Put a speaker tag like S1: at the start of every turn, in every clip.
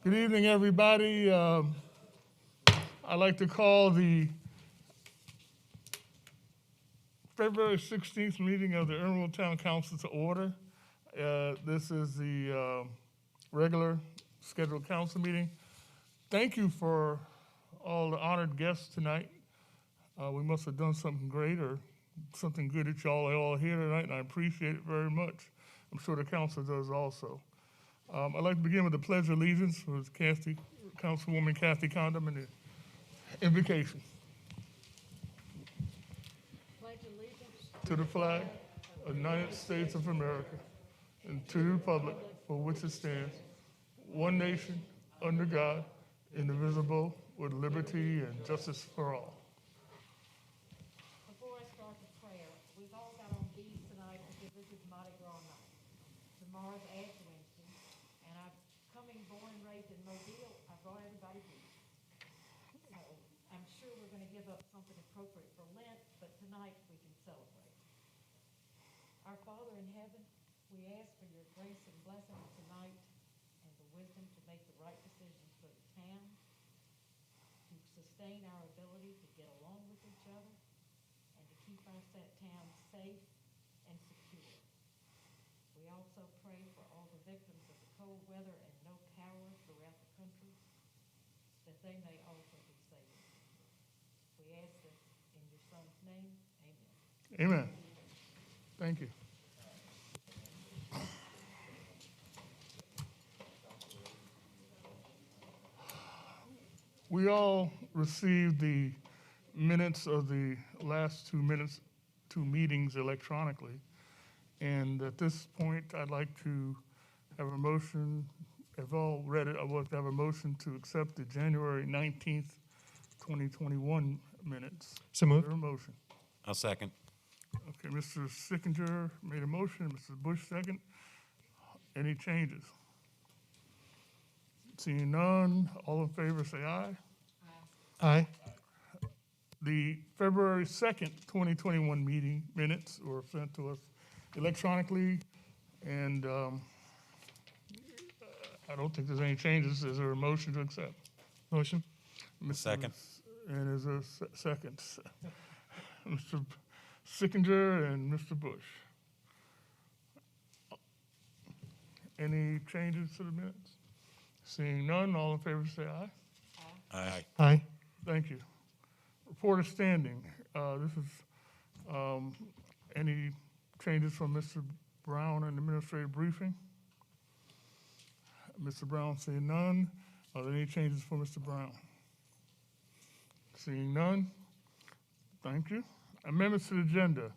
S1: Good evening, everybody. I'd like to call the February 16th meeting of the Irmo Town Council to order. This is the regular scheduled council meeting. Thank you for all the honored guests tonight. We must have done something great or something good that y'all are all here tonight, and I appreciate it very much. I'm sure the council does also. I'd like to begin with the Pledge of Allegiance with Councilwoman Kathy Condom and the invocation.
S2: Pledge allegiance
S1: To the flag of the United States of America and to the republic for which it stands, one nation, under God, indivisible, with liberty and justice for all.
S2: Before I start the prayer, we've all got on beads tonight because this is Mardi Gras night. Tomorrow's Ash Wednesday, and I'm coming born and raised in Mobile. I brought everybody beads. So I'm sure we're going to give up something appropriate for Lent, but tonight we can celebrate. Our Father in heaven, we ask for your grace and blessings tonight and the wisdom to make the right decisions for the town, to sustain our ability to get along with each other, and to keep our town safe and secure. We also pray for all the victims of the cold weather and no power throughout the country, that they may also be safe. We ask this in your Son's name. Amen.
S1: Amen. Thank you. We all received the minutes of the last two meetings electronically. And at this point, I'd like to have a motion. If all read it, I would like to have a motion to accept the January 19th, 2021 minutes.
S3: So moved.
S1: Is there a motion?
S4: I'll second.
S1: Okay, Mr. Sickinger made a motion, Mrs. Bush second. Any changes? Seeing none, all in favor say aye.
S3: Aye.
S1: The February 2nd, 2021 meeting minutes were sent to us electronically, and I don't think there's any changes. Is there a motion to accept?
S3: Motion.
S4: Second.
S1: And is there a second? Mr. Sickinger and Mr. Bush. Any changes to the minutes? Seeing none, all in favor say aye.
S4: Aye.
S3: Aye.
S1: Thank you. Report of standing. This is any changes from Mr. Brown in the administrative briefing? Mr. Brown seeing none. Are there any changes for Mr. Brown? Seeing none. Thank you. Amendments to the agenda.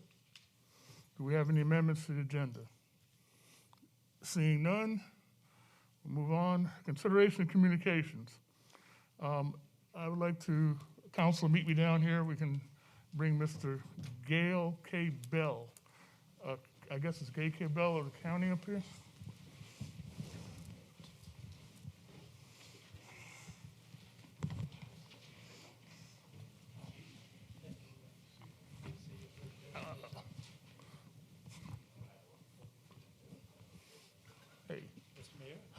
S1: Do we have any amendments to the agenda? Seeing none. We'll move on. Consideration of communications. I would like to, council, meet me down here. We can bring Mr. Gail K. Bell. I guess it's Gail K. Bell of the county up here. Hey,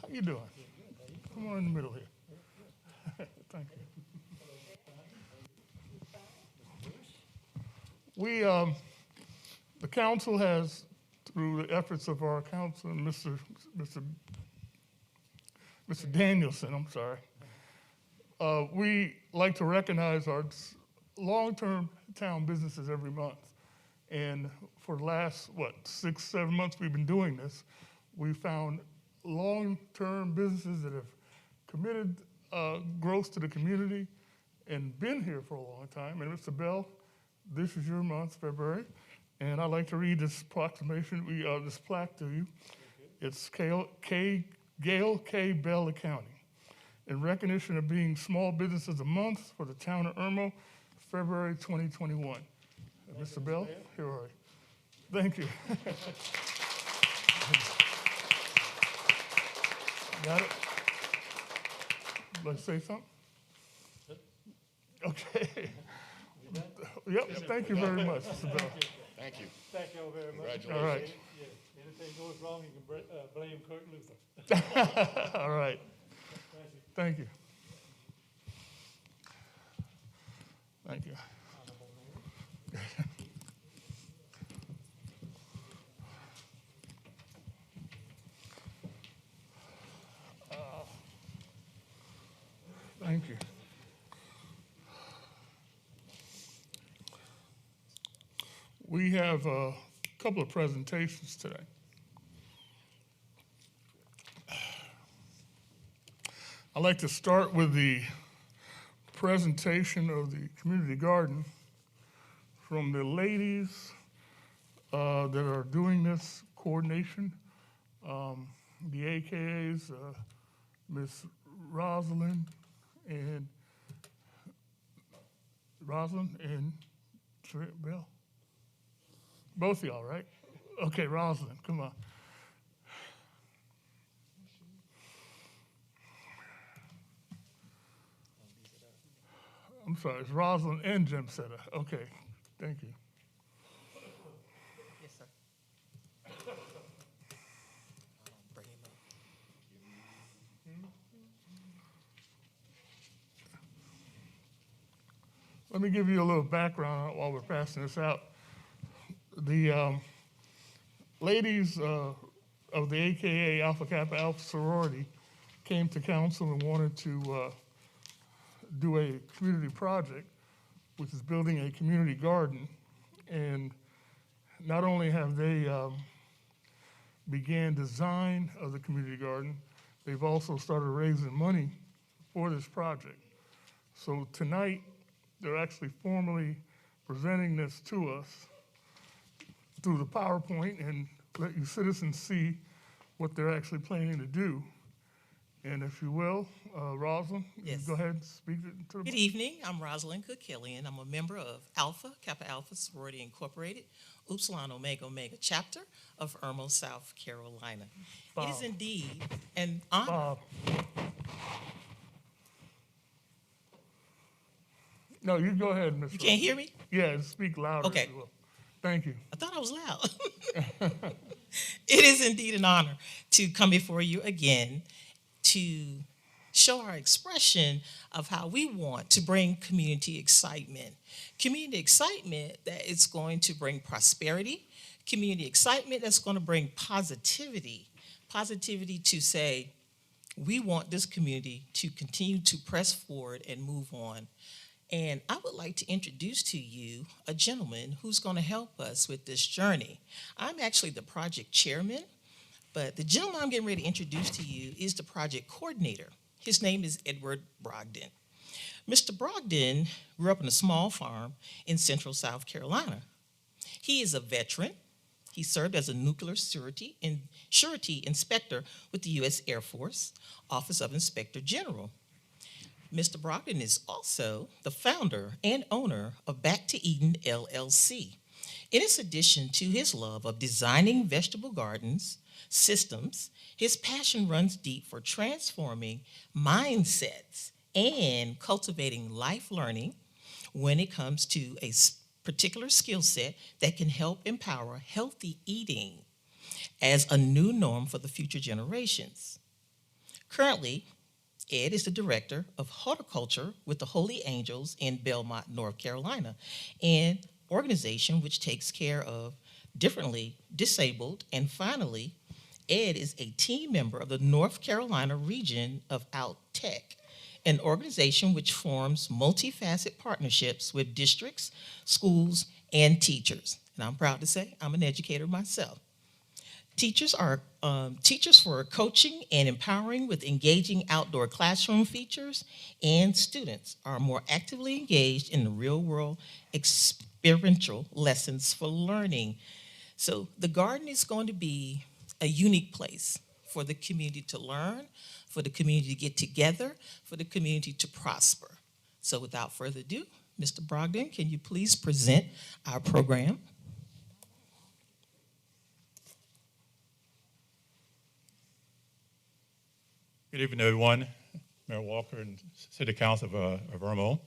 S1: how you doing? Come on in the middle here. Thank you. The council has, through the efforts of our council, Mr. Danielson, I'm sorry, we like to recognize our long-term town businesses every month. And for the last, 6, 7 months we've been doing this, we found long-term businesses that have committed growth to the community and been here for a long time. And Mr. Bell, this is your month, February, and I'd like to read this proclamation, this plaque to you. It's Gail K. Bell County. In recognition of being Small Businesses a Month for the town of Irmo, February 2021. Mr. Bell, here are you. Thank you. Got it? Like to say something? Okay. Yep, thank you very much, Mr. Bell.
S5: Thank you.
S6: Thank you all very much.
S5: Congratulations.
S1: All right.
S6: Yeah, anything goes wrong, you can blame Kurt Luther.
S1: All right.
S6: Thank you.
S1: Thank you. Thank you. Thank you. We have a couple of presentations today. I'd like to start with the presentation of the community garden from the ladies that are doing this coordination. The AKAs, Miss Rosalind and Bill. Both of y'all, right? Okay, Rosalind, come on. I'm sorry, it's Rosalind and Jim Seta. Okay, thank you.
S5: Yes, sir. Bring him up.
S1: Let me give you a little background while we're passing this out. The ladies of the AKA Alpha Kappa Alpha sorority came to council and wanted to do a community project, which is building a community garden. And not only have they began design of the community garden, they've also started raising money for this project. So tonight, they're actually formally presenting this to us through the PowerPoint and let you citizens see what they're actually planning to do. And if you will, Rosalind, you
S5: Yes.
S1: go ahead and speak to the
S5: Good evening. I'm Rosalind Cookillian. I'm a member of Alpha Kappa Alpha Sorority Incorporated, Upsilon Omega Omega Chapter of Irmo, South Carolina. It is
S1: Bob.
S5: indeed an honor.
S1: Bob. No, you go ahead, Ms.
S5: You can't hear me?
S1: Yeah, speak louder.
S5: Okay.
S1: If you will. Thank you.
S5: I thought I was loud. It is indeed an honor to come before you again to show our expression of how we want to bring community excitement. Community excitement that is going to bring prosperity, community excitement that's going to bring positivity. Positivity to say, we want this community to continue to press forward and move on. And I would like to introduce to you a gentleman who's going to help us with this journey. I'm actually the project chairman, but the gentleman I'm getting ready to introduce to you is the project coordinator. His name is Edward Brogdon. Mr. Brogdon grew up on a small farm in central South Carolina. He is a veteran. He served as a nuclear surety inspector with the U.S. Air Force, Office of Inspector General. Mr. Brogdon is also the founder and owner of Back to Eden, LLC. In addition to his love of designing vegetable gardens, systems, his passion runs deep for transforming mindsets and cultivating life learning when it comes to a particular skill set that can help empower healthy eating as a new norm for the future generations. Currently, Ed is the director of horticulture with the Holy Angels in Belmont, North Carolina, an organization which takes care of differently disabled. And finally, Ed is a team member of the North Carolina region of OutTech, an organization which forms multifaceted partnerships with districts, schools, and teachers. And I'm proud to say I'm an educator myself. Teachers are teachers for coaching and empowering with engaging outdoor classroom features, and students are more actively engaged in the real-world experiential lessons for learning. So the garden is going to be a unique place for the community to learn, for the community to get together, for the community to prosper. So without further ado, Mr. Brogdon, can you please present our program?
S6: Good evening, everyone. Mayor Walker and City Council of Irmo.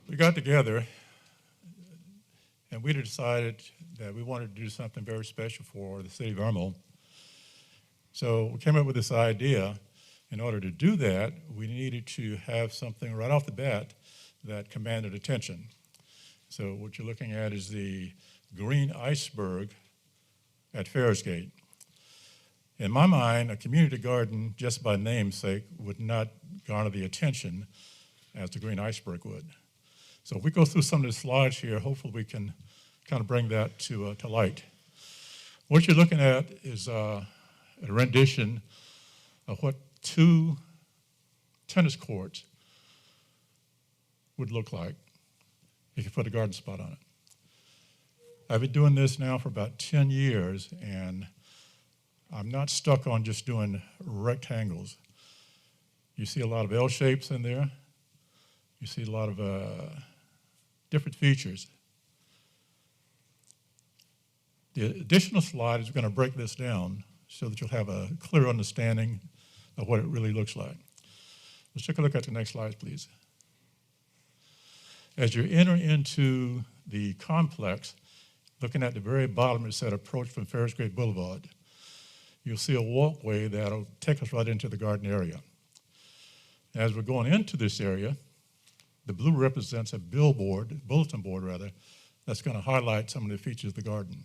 S6: We got together and we decided that we wanted to do something very special for the city of Irmo. So we came up with this idea. In order to do that, we needed to have something right off the bat that commanded attention. So what you're looking at is the green iceberg at Ferris Gate. In my mind, a community garden, just by namesake, would not garner the attention as the green iceberg would. So if we go through some of the slides here, hopefully we can kind of bring that to light. What you're looking at is a rendition of what 2 tennis courts would look like if you put a garden spot on it. I've been doing this now for about 10 years, and I'm not stuck on just doing rectangles. You see a lot of L shapes in there. You see a lot of different features. The additional slide is going to break this down so that you'll have a clear understanding of what it really looks like. Let's take a look at the next slide, please. As you enter into the complex, looking at the very bottom, it said approach from Ferris Gate Boulevard. You'll see a walkway that'll take us right into the garden area. As we're going into this area, the blue represents a bulletin board rather, that's going to highlight some of the features of the garden.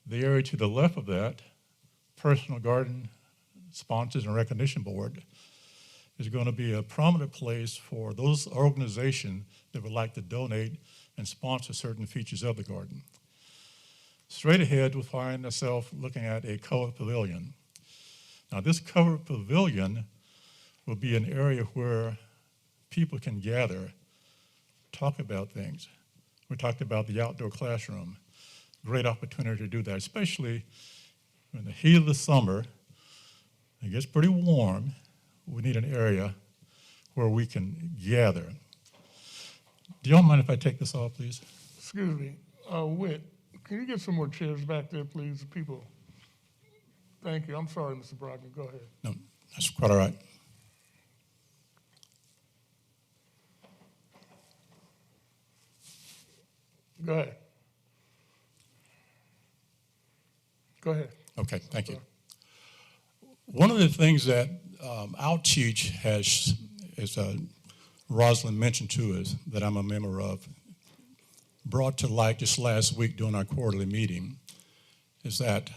S6: The area to the left of that, personal garden sponsors and recognition board, is going to be a prominent place for those organizations that would like to donate and sponsor certain features of the garden. Straight ahead, we'll find ourselves looking at a covered pavilion. Now, this covered pavilion will be an area where people can gather, talk about things. We talked about the outdoor classroom. Great opportunity to do that, especially in the heat of the summer. It gets pretty warm. We need an area where we can gather. Do y'all mind if I take this off, please?
S1: Excuse me, Whit, can you get some more chairs back there, please, people? Thank you. I'm sorry, Mr. Brogdon. Go ahead.
S6: No, that's quite all right.
S1: Go ahead. Go ahead.
S6: Okay, thank you. One of the things that Outreach has, as Rosalind mentioned to us, that I'm a member of, brought to light just last week during our quarterly meeting, is that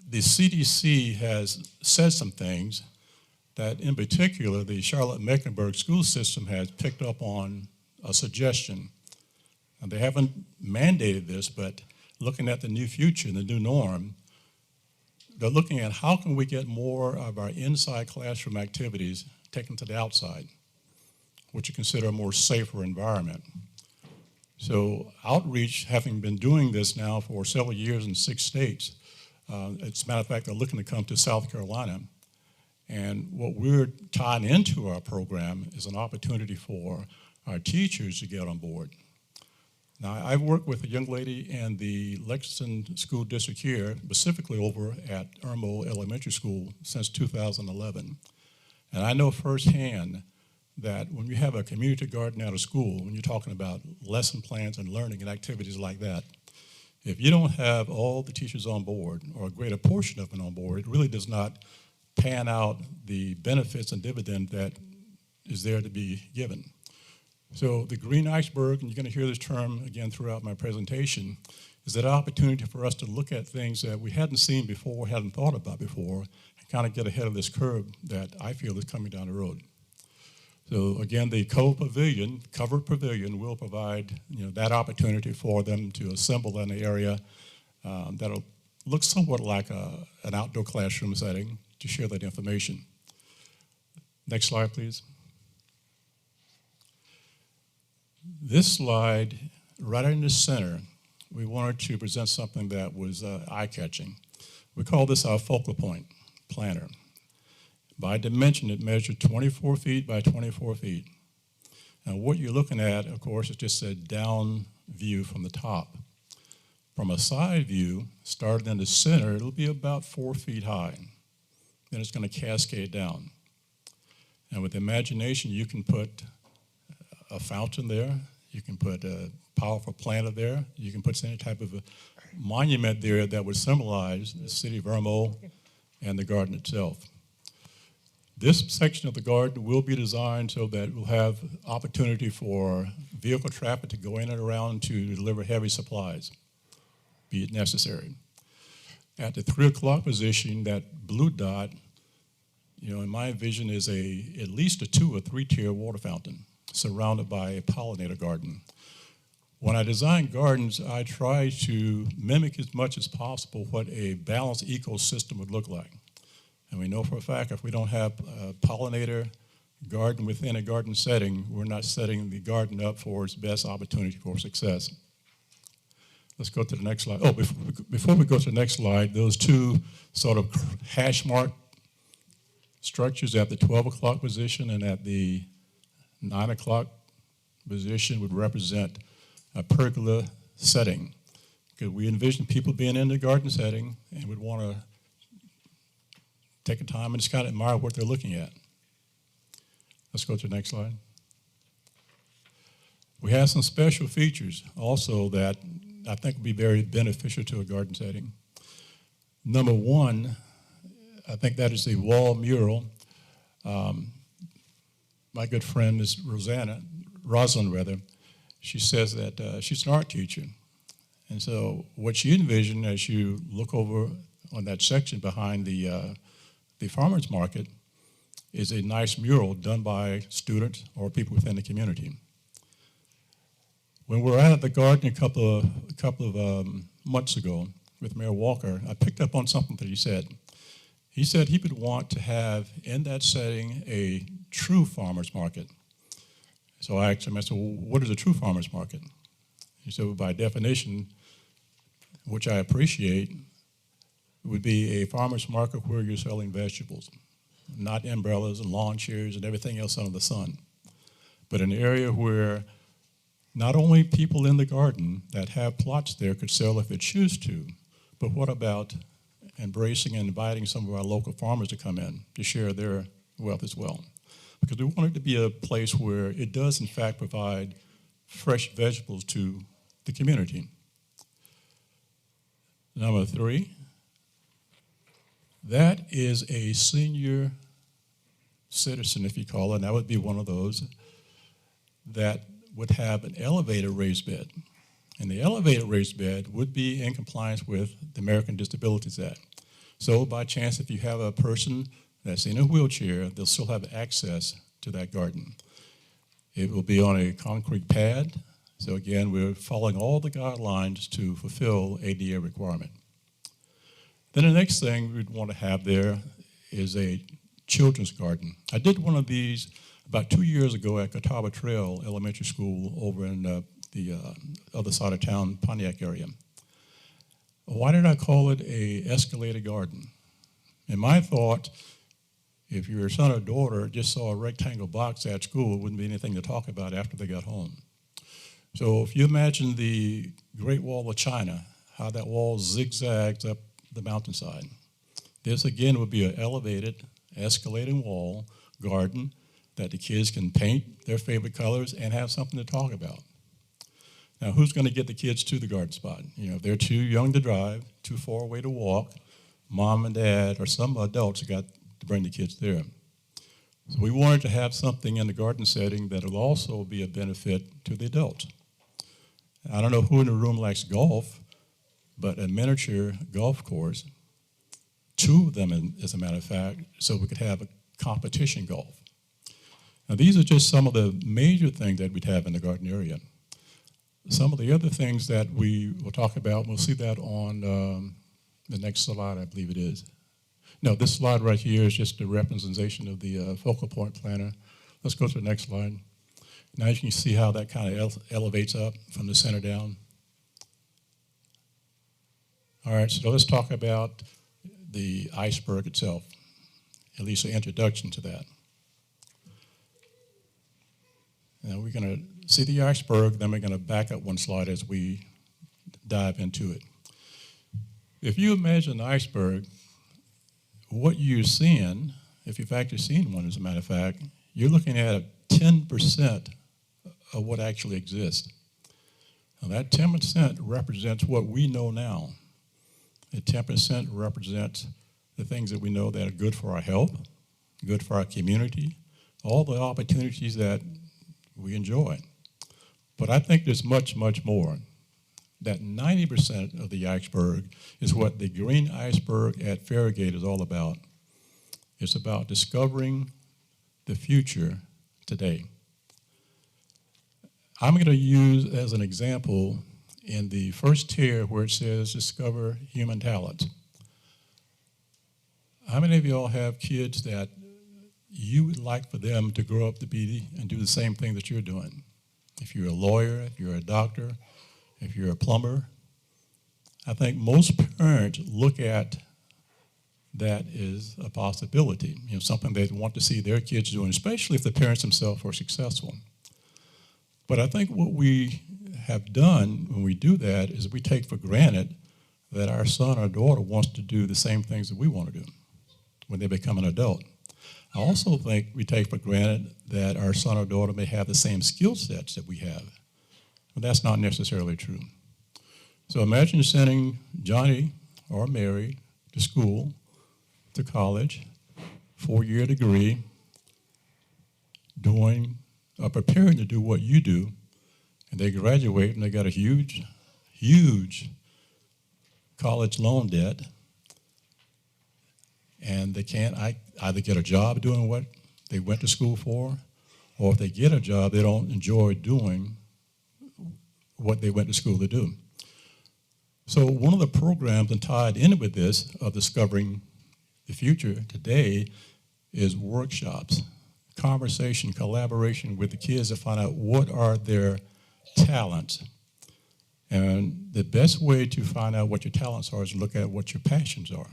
S6: the CDC has said some things that, in particular, the Charlotte-Mecklenburg school system has picked up on a suggestion. And they haven't mandated this, but looking at the new future and the new norm, they're looking at how can we get more of our inside classroom activities taken to the outside, which you consider a more safer environment. So Outreach, having been doing this now for several years in 6 states, as a matter of fact, they're looking to come to South Carolina. And what we're tying into our program is an opportunity for our teachers to get on board. Now, I've worked with a young lady in the Lexington School District here, specifically over at Irmo Elementary School since 2011. And I know firsthand that when you have a community garden out of school, when you're talking about lesson plans and learning and activities like that, if you don't have all the teachers on board, or a greater portion of them on board, it really does not pan out the benefits and dividend that is there to be given. So the green iceberg, and you're going to hear this term again throughout my presentation, is that opportunity for us to look at things that we hadn't seen before, hadn't thought about before, and kind of get ahead of this curve that I feel is coming down the road. So again, the covered pavilion will provide that opportunity for them to assemble in an area that'll look somewhat like an outdoor classroom setting to share that information. Next slide, please. This slide, right in the center, we wanted to present something that was eye-catching. We call this our focal point planner. By dimension, it measured 24 feet by 24 feet. And what you're looking at, of course, is just a down view from the top. From a side view, starting in the center, it'll be about 4 feet high. Then it's going to cascade down. And with imagination, you can put a fountain there, you can put a powerful planter there, you can put any type of monument there that would symbolize the city of Irmo and the garden itself. This section of the garden will be designed so that we'll have opportunity for vehicle traffic to go in and around to deliver heavy supplies, be it necessary. At the 3 o'clock position, that blue dot, in my vision is at least a 2 or 3 tier water fountain surrounded by a pollinator garden. When I design gardens, I try to mimic as much as possible what a balanced ecosystem would look like. And we know for a fact if we don't have a pollinator garden within a garden setting, we're not setting the garden up for its best opportunity for success. Let's go to the next slide. Oh, before we go to the next slide, those two sort of hash mark structures at the 12 o'clock position and at the 9 o'clock position would represent a pergola setting. Because we envision people being in the garden setting and would want to take a time and just kind of admire what they're looking at. Let's go to the next slide. We have some special features also that I think would be very beneficial to a garden setting. Number one, I think that is a wall mural. My good friend is Rosalind. She says that she's an art teacher. And so what she envisioned as you look over on that section behind the farmer's market is a nice mural done by students or people within the community. When we were out at the garden a couple of months ago with Mayor Walker, I picked up on something that he said. He said he would want to have in that setting a true farmer's market. So I asked him, I said, well, what is a true farmer's market? He said, well, by definition, which I appreciate, it would be a farmer's market where you're selling vegetables, not umbrellas and lawn chairs and everything else under the sun, but an area where not only people in the garden that have plots there could sell if they choose to, but what about embracing and inviting some of our local farmers to come in to share their wealth as well? Because we want it to be a place where it does, in fact, provide fresh vegetables to the community. Number 3, that is a senior citizen, if you call it, and that would be one of those that would have an elevated raised bed. And the elevated raised bed would be in compliance with the American Disabilities Act. So by chance, if you have a person that's in a wheelchair, they'll still have access to that garden. It will be on a concrete pad. So again, we're following all the guidelines to fulfill ADA requirement. Then the next thing we'd want to have there is a children's garden. I did one of these about 2 years ago at Catawba Trail Elementary School over in the other side of town, Pontiac area. Why did I call it a escalated garden? In my thought, if your son or daughter just saw a rectangle box at school, it wouldn't be anything to talk about after they got home. So if you imagine the Great Wall of China, how that wall zigzags up the mountainside, this again would be an elevated, escalating wall garden that the kids can paint their favorite colors and have something to talk about. Now, who's going to get the kids to the garden spot? If they're too young to drive, too far away to walk, mom and dad or some adults have got to bring the kids there. So we wanted to have something in the garden setting that will also be a benefit to the adults. I don't know who in the room likes golf, but a miniature golf course, 2 of them, as a matter of fact, so we could have a competition golf. Now, these are just some of the major things that we'd have in the garden area. Some of the other things that we will talk about, we'll see that on the next slide, I believe it is. No, this slide right here is just a representation of the focal point planner. Let's go to the next slide. Now you can see how that kind of elevates up from the center down. All right, so let's talk about the iceberg itself, at least an introduction to that. Now we're going to see the iceberg, then we're going to back up one slide as we dive into it. If you imagine the iceberg, what you're seeing, if you've actually seen one as a matter of fact, you're looking at 10% of what actually exists. Now that 10% represents what we know now. The 10% represents the things that we know that are good for our health, good for our community, all the opportunities that we enjoy. But I think there's much, much more. That 90% of the iceberg is what the green iceberg at Farragut is all about. It's about discovering the future today. I'm going to use as an example in the first tier where it says discover human talent. How many of you all have kids that you would like for them to grow up to be and do the same thing that you're doing? If you're a lawyer, if you're a doctor, if you're a plumber, I think most parents look at that as a possibility, something they want to see their kids doing, especially if the parents themselves are successful. But I think what we have done when we do that is we take for granted that our son or daughter wants to do the same things that we want to do when they become an adult. I also think we take for granted that our son or daughter may have the same skill sets that we have. But that's not necessarily true. So imagine sending Johnny or Mary to school, to college, 4-year degree, preparing to do what you do, and they graduate and they got a huge, huge college loan debt, and they can't either get a job doing what they went to school for, or if they get a job, they don't enjoy doing what they went to school to do. So one of the programs and tied in with this of discovering the future today is workshops, conversation, collaboration with the kids to find out what are their talents. And the best way to find out what your talents are is to look at what your passions are.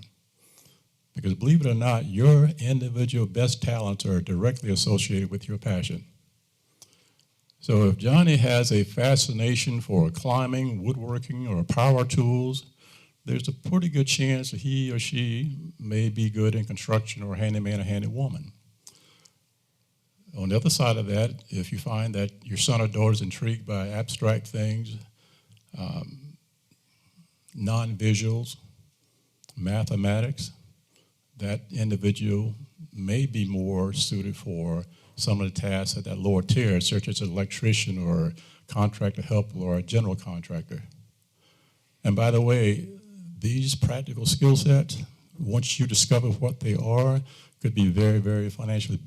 S6: Because believe it or not, your individual best talents are directly associated with your passion. So if Johnny has a fascination for climbing, woodworking, or power tools, there's a pretty good chance that he or she may be good in construction or handyman or handywoman. On the other side of that, if you find that your son or daughter is intrigued by abstract things, non-visuals, mathematics, that individual may be more suited for some of the tasks at that lower tier, such as an electrician or contractor helper or a general contractor. And by the way, these practical skill sets, once you discover what they are, could be very, very financially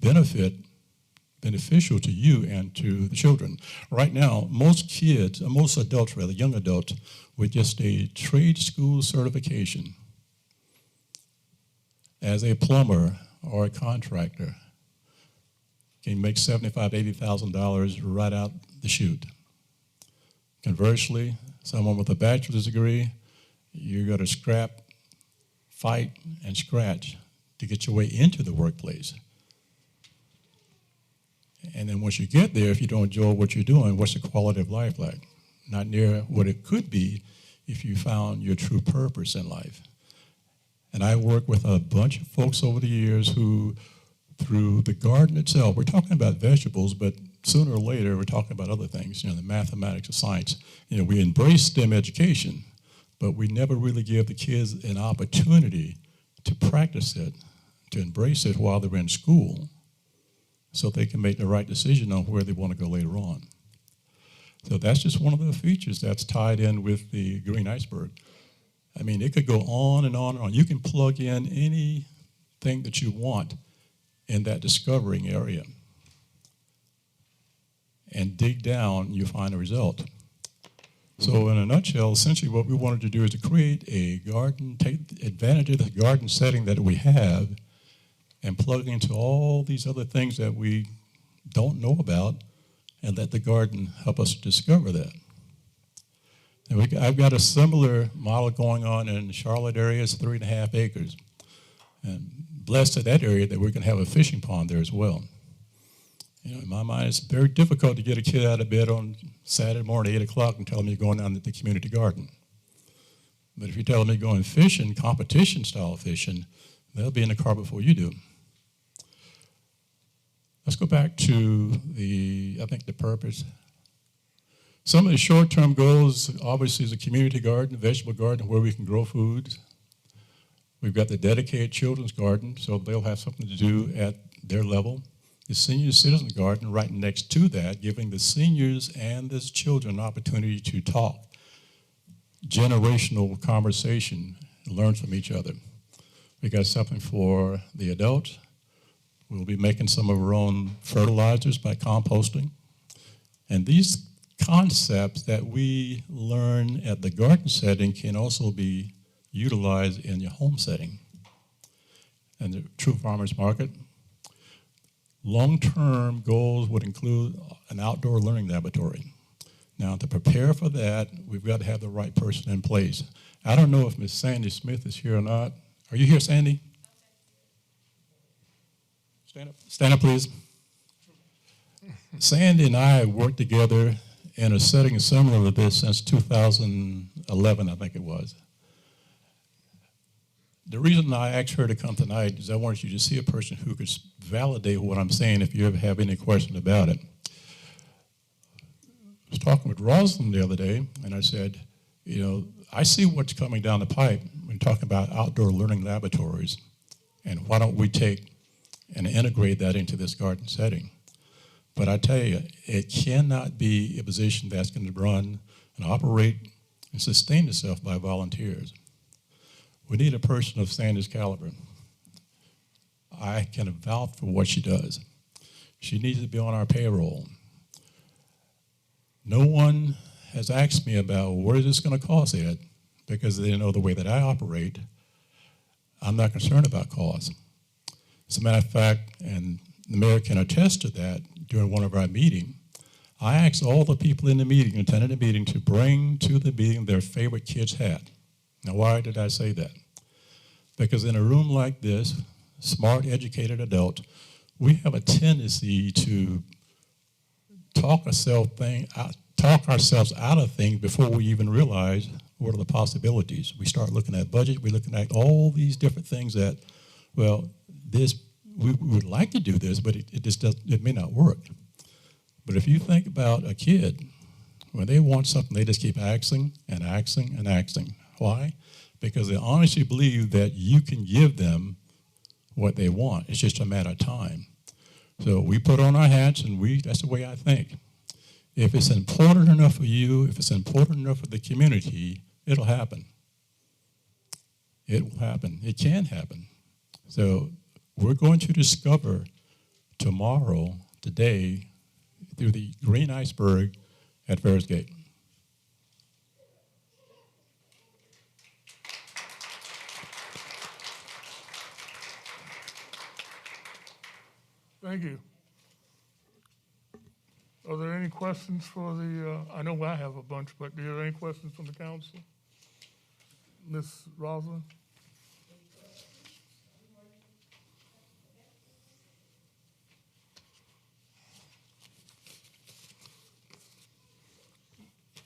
S6: beneficial to you and to the children. Right now, most kids, most adults rather, young adults, with just a trade school certification as a plumber or a contractor can make $75,000, $80,000 right out the chute. Conversely, someone with a bachelor's degree, you're going to scrap, fight, and scratch to get your way into the workplace. And then once you get there, if you don't enjoy what you're doing, what's the quality of life like? Not near what it could be if you found your true purpose in life. And I work with a bunch of folks over the years who, through the garden itself, we're talking about vegetables, but sooner or later we're talking about other things, the mathematics, the science. We embrace STEM education, but we never really give the kids an opportunity to practice it, to embrace it while they're in school, so they can make the right decision on where they want to go later on. So that's just one of the features that's tied in with the green iceberg. I mean, it could go on and on and on. You can plug in anything that you want in that discovering area and dig down, you find a result. So in a nutshell, essentially what we wanted to do is to create a garden, take advantage of the garden setting that we have and plug into all these other things that we don't know about and let the garden help us discover that. And I've got a similar model going on in the Charlotte area. It's 3.5 acres. And blessed to that area that we're going to have a fishing pond there as well. In my mind, it's very difficult to get a kid out of bed on Saturday morning, 8 o'clock, and tell them you're going down to the community garden. But if you tell them you're going fishing, competition-style fishing, they'll be in the car before you do. Let's go back to the purpose. Some of the short-term goals, obviously, is a community garden, vegetable garden, where we can grow food. We've got the dedicated children's garden, so they'll have something to do at their level. The senior citizen garden right next to that, giving the seniors and the children an opportunity to talk, generational conversation, learn from each other. We got something for the adults. We'll be making some of our own fertilizers by composting. And these concepts that we learn at the garden setting can also be utilized in your home setting. And the True Farmers Market. Long-term goals would include an outdoor learning laboratory. Now, to prepare for that, we've got to have the right person in place. I don't know if Ms. Sandy Smith is here or not. Are you here, Sandy? Stand up, please. Sandy and I have worked together in a setting similar to this since 2011, I think it was. The reason I asked her to come tonight is I wanted you to see a person who could validate what I'm saying if you ever have any question about it. I was talking with Rosalind the other day, and I said, you know, I see what's coming down the pipe when talking about outdoor learning laboratories, and why don't we take and integrate that into this garden setting? But I tell you, it cannot be a position that's going to run and operate and sustain itself by volunteers. We need a person of Sandy's caliber. I can vouch for what she does. She needs to be on our payroll. No one has asked me about what is this going to cost, Ed, because they know the way that I operate. I'm not concerned about cost. As a matter of fact, and the mayor can attest to that, during one of our meetings, I asked all the people in the meeting, attended the meeting, to bring to the meeting their favorite kid's hat. Now, why did I say that? Because in a room like this, smart, educated adult, we have a tendency to talk ourselves out of things before we even realize what are the possibilities. We start looking at budget, we're looking at all these different things that, well, we would like to do this, but it may not work. But if you think about a kid, when they want something, they just keep asking and asking and asking. Why? Because they honestly believe that you can give them what they want. It's just a matter of time. So we put on our hats, and that's the way I think. If it's important enough for you, if it's important enough for the community, it'll happen. It will happen. It can happen. So we're going to discover tomorrow, today, through the green iceberg at Ferris Gate.
S1: Thank you. Are there any questions for the, I know I have a bunch, but are there any questions from the council? Ms. Rosalind?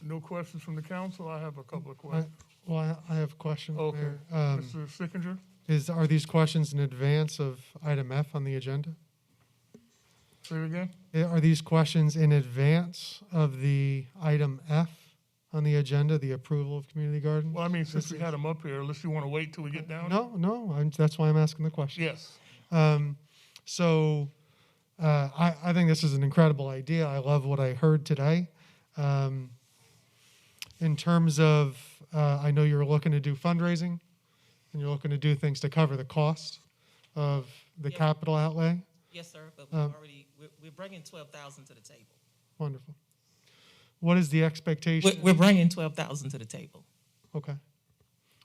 S1: No questions from the council? I have a couple of questions.
S3: I have a question,
S1: Okay.
S3: Mayor.
S1: Mr. Sickinger?
S3: Are these questions in advance of item F on the agenda?
S1: Say it again?
S3: Are these questions in advance of the item F on the agenda, the approval of community gardens?
S1: Well, I mean, since we had them up here, unless you want to wait till we get down?
S3: No, that's why I'm asking the question.
S1: Yes.
S3: I think this is an incredible idea. I love what I heard today. In terms of, I know you're looking to do fundraising, and you're looking to do things to cover the cost of the
S5: Yeah.
S3: capital outlay.
S5: Yes, sir, but we're bringing 12,000 to the table.
S3: Wonderful. What is the expectation?
S5: We're bringing 12,000 to the table.
S3: Okay.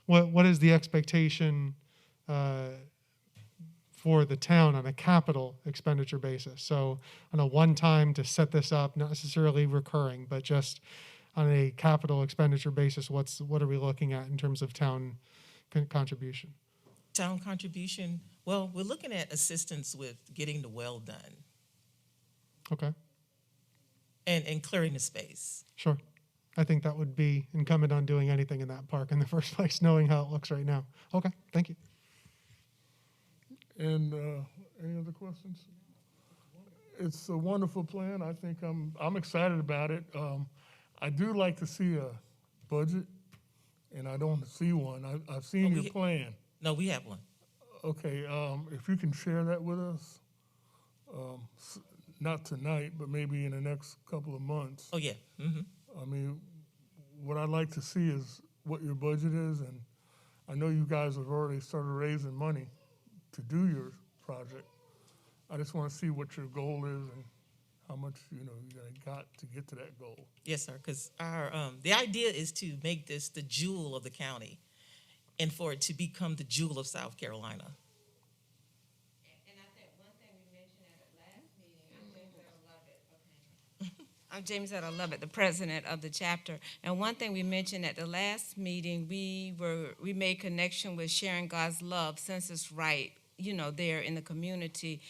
S3: What is the expectation for the town on a capital expenditure basis? So on a one-time to set this up, not necessarily recurring, but just on a capital expenditure basis, what are we looking at in terms of town contribution?
S5: Town contribution, well, we're looking at assistance with getting the well done
S3: Okay,
S5: and clearing the space.
S3: sure. I think that would be incumbent on doing anything in that park in the first place, knowing how it looks right now. Okay, thank you.
S1: And any other questions? It's a wonderful plan. I think I'm excited about it. I do like to see a budget, and I don't see one. I've seen your plan.
S5: No, we have one.
S1: Okay, if you can share that with us, not tonight, but maybe in the next couple of months.
S5: Oh, yeah. Mm-hmm.
S1: I mean, what I'd like to see is what your budget is, and I know you guys have already started raising money to do your project. I just want to see what your goal is and how much, you got to get to that goal.
S5: Yes, sir, because our, the idea is to make this the jewel of the county and for it to become the jewel of South Carolina.
S7: And I think one thing we mentioned at the last meeting, I'm James at 11, the president of the chapter. And one thing we mentioned at the last meeting, we made connection with sharing God's love, census right, there in the community.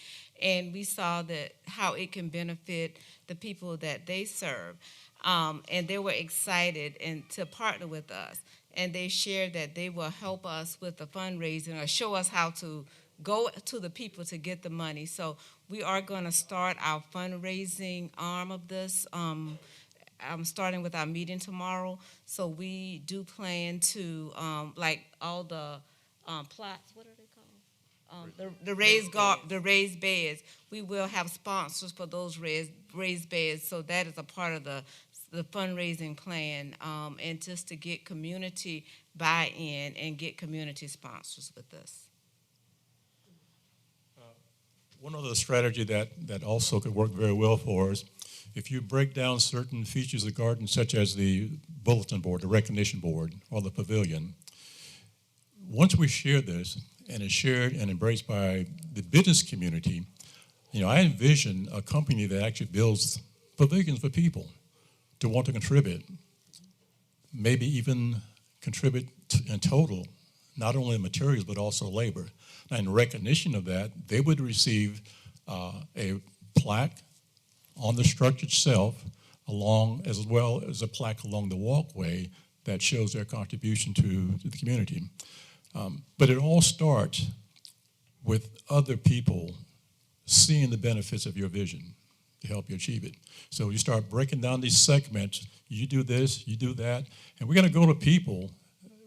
S7: And we saw that how it can benefit the people that they serve. And they were excited to partner with us. And they shared that they will help us with the fundraising or show us how to go to the people to get the money. So we are going to start our fundraising arm of this. I'm starting with our meeting tomorrow. So we do plan to, like all the plots, what are they called? The raised beds. We will have sponsors for those raised beds. So that is a part of the fundraising plan, and just to get community buy-in and get community sponsors with this.
S6: One other strategy that also could work very well for us, if you break down certain features of the garden, such as the bulletin board, the recognition board, or the pavilion, once we share this, and it's shared and embraced by the business community, I envision a company that actually builds pavilions for people to want to contribute, maybe even contribute in total, not only materials but also labor. Now, in recognition of that, they would receive a plaque on the structure itself, as well as a plaque along the walkway that shows their contribution to the community. But it all starts with other people seeing the benefits of your vision to help you achieve it. So you start breaking down these segments. You do this, you do that, and we're going to go to people.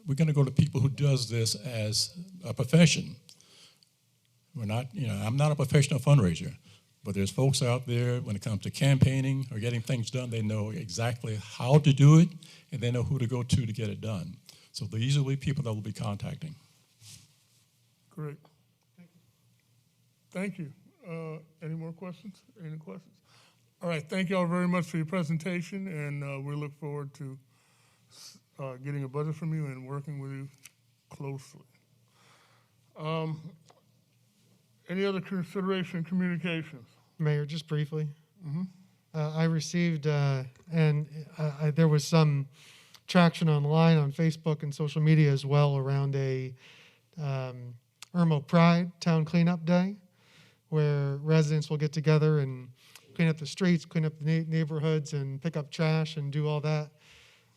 S6: We're going to go to people who does this as a profession. We're not, I'm not a professional fundraiser, but there's folks out there when it comes to campaigning or getting things done, they know exactly how to do it, and they know who to go to get it done. So these will be people that we'll be contacting.
S1: Great. Thank you. Any more questions? Any questions? All right, thank you all very much for your presentation, and we look forward to getting a budget from you and working with you closely. Any other consideration communications?
S3: Mayor, just briefly. I received, there was some traction online on Facebook and social media as well around a Irmo Pride Town Cleanup Day, where residents will get together and clean up the streets, clean up the neighborhoods, and pick up trash and do all that.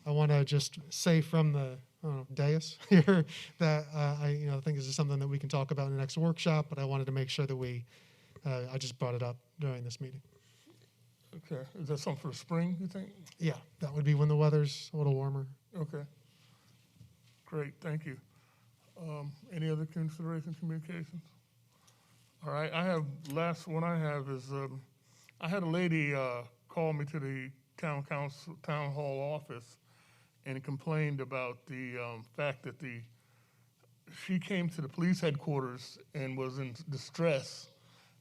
S3: I want to just say from the dais here that I think this is something that we can talk about in the next workshop, but I wanted to make sure that I just brought it up during this meeting.
S1: Okay, is that something for spring, you think?
S3: Yeah, that would be when the weather's a little warmer.
S1: Okay. Great, thank you. Any other consideration communications? All right, last one I have is, I had a lady call me to the town hall office and complained about the fact that she came to the police headquarters and was in distress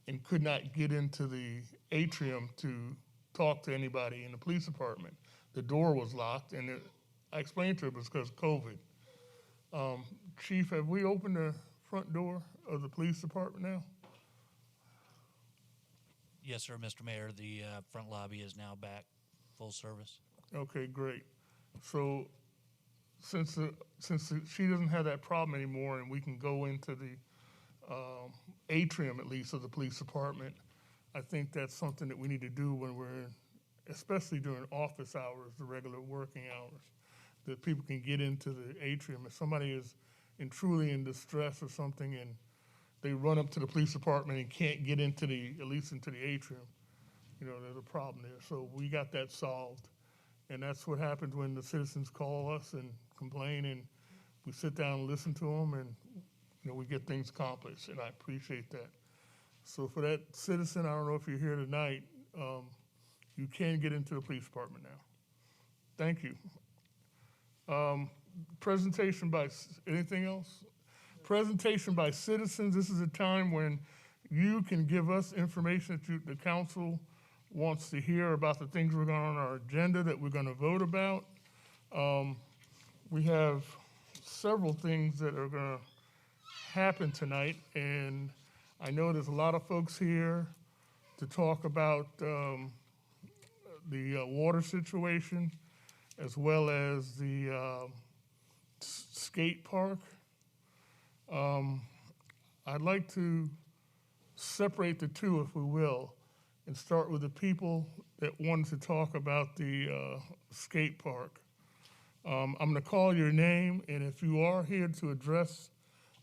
S1: and could not get into the atrium to talk to anybody in the police department. The door was locked, and I explained to her it was because of COVID. Chief, have we opened the front door of the police department now?
S8: Yes, sir, Mr. Mayor. The front lobby is now back full service.
S1: Okay, great. So since she doesn't have that problem anymore and we can go into the atrium at least of the police department, I think that's something that we need to do when we're especially during office hours, the regular working hours, that people can get into the atrium. If somebody is truly in distress or something and they run up to the police department and can't get at least into the atrium, there's a problem there. So we got that solved. And that's what happens when the citizens call us and complain, and we sit down and listen to them, and we get things accomplished, and I appreciate that. So for that citizen, I don't know if you're here tonight, you can get into the police department now. Thank you. Presentation by, anything else? Presentation by citizens. This is a time when you can give us information that the council wants to hear about the things we're going on our agenda that we're going to vote about. We have several things that are going to happen tonight, and I know there's a lot of folks here to talk about the water situation as well as the skate park. I'd like to separate the two, if we will, and start with the people that wanted to talk about the skate park. I'm going to call your name, and if you are here to address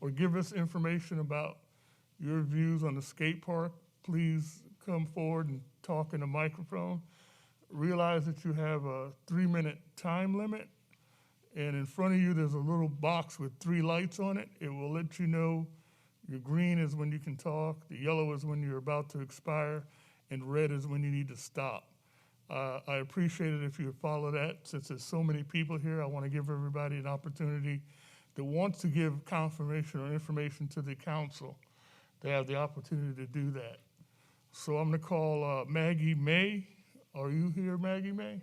S1: or give us information about your views on the skate park, please come forward and talk in the microphone. Realize that you have a 3-minute time limit, and in front of you there's a little box with 3 lights on it. It will let you know your green is when you can talk, the yellow is when you're about to expire, and red is when you need to stop. I appreciate it if you would follow that. Since there's so many people here, I want to give everybody an opportunity that wants to give confirmation or information to the council. They have the opportunity to do that. So I'm going to call Maggie May. Are you here, Maggie May?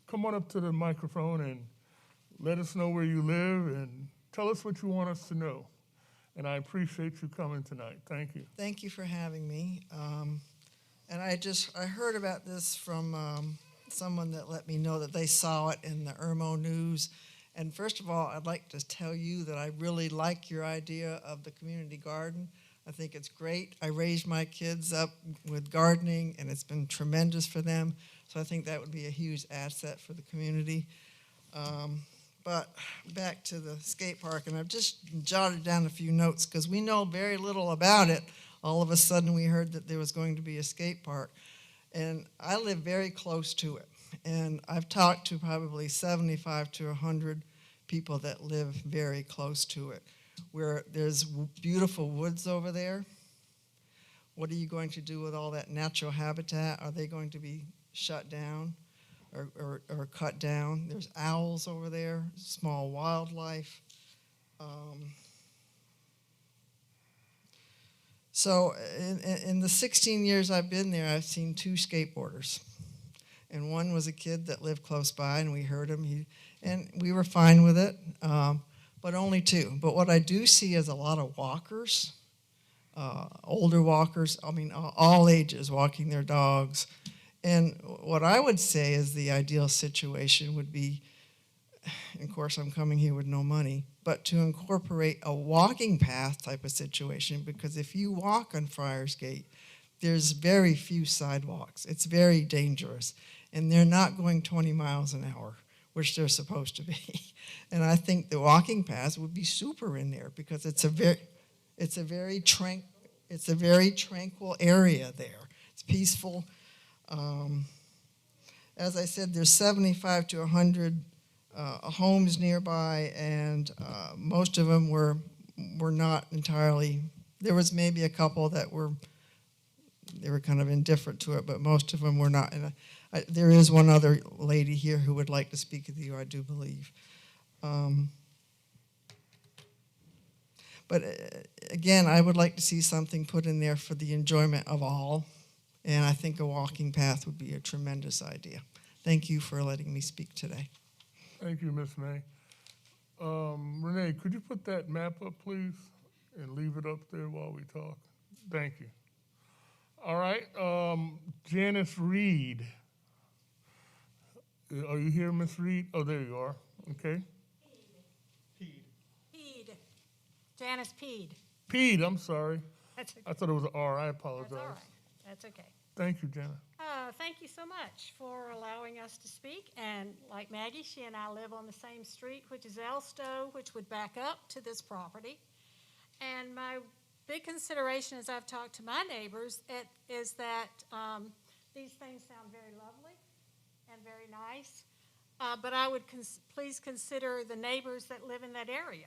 S1: Come on up to the microphone and let us know where you live and tell us what you want us to know. And I appreciate you coming tonight. Thank you.
S9: Thank you for having me. And I heard about this from someone that let me know that they saw it in the Irmo news. And first of all, I'd like to tell you that I really like your idea of the community garden. I think it's great. I raised my kids up with gardening, and it's been tremendous for them. So I think that would be a huge asset for the community. But back to the skate park, and I've just jotted down a few notes because we know very little about it. All of a sudden we heard that there was going to be a skate park, and I live very close to it. And I've talked to probably 75 to 100 people that live very close to it, where there's beautiful woods over there. What are you going to do with all that natural habitat? Are they going to be shut down or cut down? There's owls over there, small wildlife. So in the 16 years I've been there, I've seen 2 skateboarders. And one was a kid that lived close by, and we heard him, and we were fine with it, but only 2. But what I do see is a lot of walkers, older walkers, all ages walking their dogs. And what I would say is the ideal situation would be, of course I'm coming here with no money, but to incorporate a walking path type of situation, because if you walk on Friars Gate, there's very few sidewalks. It's very dangerous. And they're not going 20 miles an hour, which they're supposed to be. And I think the walking path would be super in there because it's a very tranquil area there. It's peaceful. As I said, there's 75 to 100 homes nearby, and most of them were not entirely. There was maybe a couple that were kind of indifferent to it, but most of them were not. And there is one other lady here who would like to speak with you, I do believe. But again, I would like to see something put in there for the enjoyment of all, and I think a walking path would be a tremendous idea. Thank you for letting me speak today.
S1: Thank you, Ms. May. Renee, could you put that map up, please, and leave it up there while we talk? Thank you. All right, Janice Reed. Are you here, Miss Reed? Oh, there you are. Okay.
S10: Peed. Janice Peed.
S1: Peed, I'm sorry.
S10: That's okay.
S1: I thought it was an R. I apologize.
S10: That's all right. That's okay.
S1: Thank you, Janice.
S10: Thank you so much for allowing us to speak. And like Maggie, she and I live on the same street, which is Elstow, which would back up to this property. And my big consideration as I've talked to my neighbors is that these things sound very lovely and very nice, But I would please consider the neighbors that live in that area.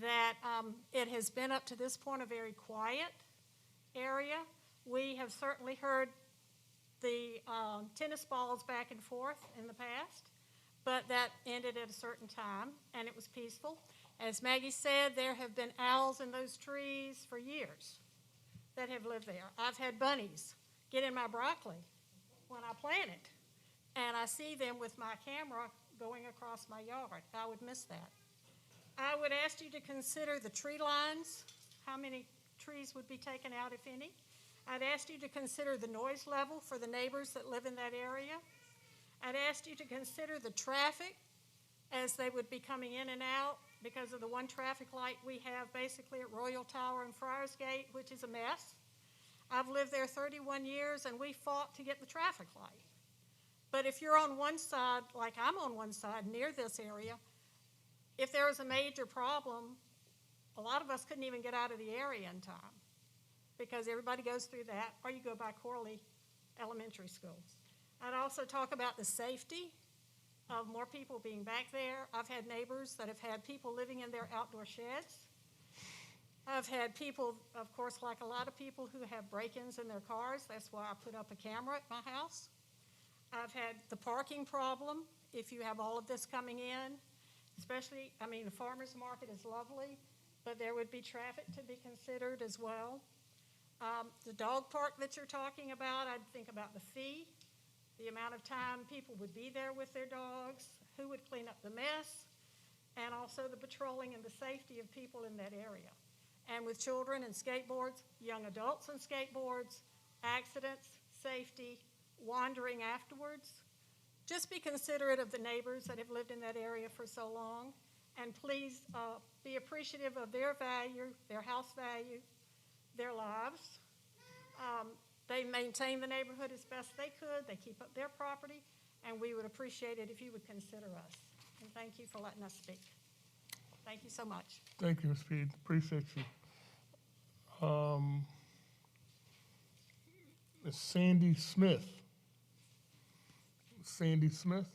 S10: That it has been up to this point a very quiet area. We have certainly heard the tennis balls back and forth in the past, but that ended at a certain time, and it was peaceful. As Maggie said, there have been owls in those trees for years that have lived there. I've had bunnies get in my broccoli when I plant it, and I see them with my camera going across my yard. I would miss that. I would ask you to consider the tree lines, how many trees would be taken out, if any. I'd ask you to consider the noise level for the neighbors that live in that area. I'd ask you to consider the traffic as they would be coming in and out because of the one traffic light we have basically at Royal Tower and Friars Gate, which is a mess. I've lived there 31 years, and we fought to get the traffic light. But if you're on one side, like I'm on one side near this area, if there was a major problem, a lot of us couldn't even get out of the area in time because everybody goes through that, or you go by Corley Elementary School. I'd also talk about the safety of more people being back there. I've had neighbors that have had people living in their outdoor sheds. I've had people, of course, like a lot of people who have break-ins in their cars. That's why I put up a camera at my house. I've had the parking problem. If you have all of this coming in, especially, I mean, the farmer's market is lovely, but there would be traffic to be considered as well. The dog park that you're talking about, I'd think about the fee, the amount of time people would be there with their dogs, who would clean up the mess, and also the patrolling and the safety of people in that area. And with children and skateboards, young adults and skateboards, accidents, safety, wandering afterwards. Just be considerate of the neighbors that have lived in that area for so long, and please be appreciative of their value, their house value, their lives. They maintain the neighborhood as best they could. They keep up their property, and we would appreciate it if you would consider us. And thank you for letting us speak. Thank you so much.
S1: Thank you, Ms. Speed. Appreciate you. Ms. Sandy Smith. Sandy Smith.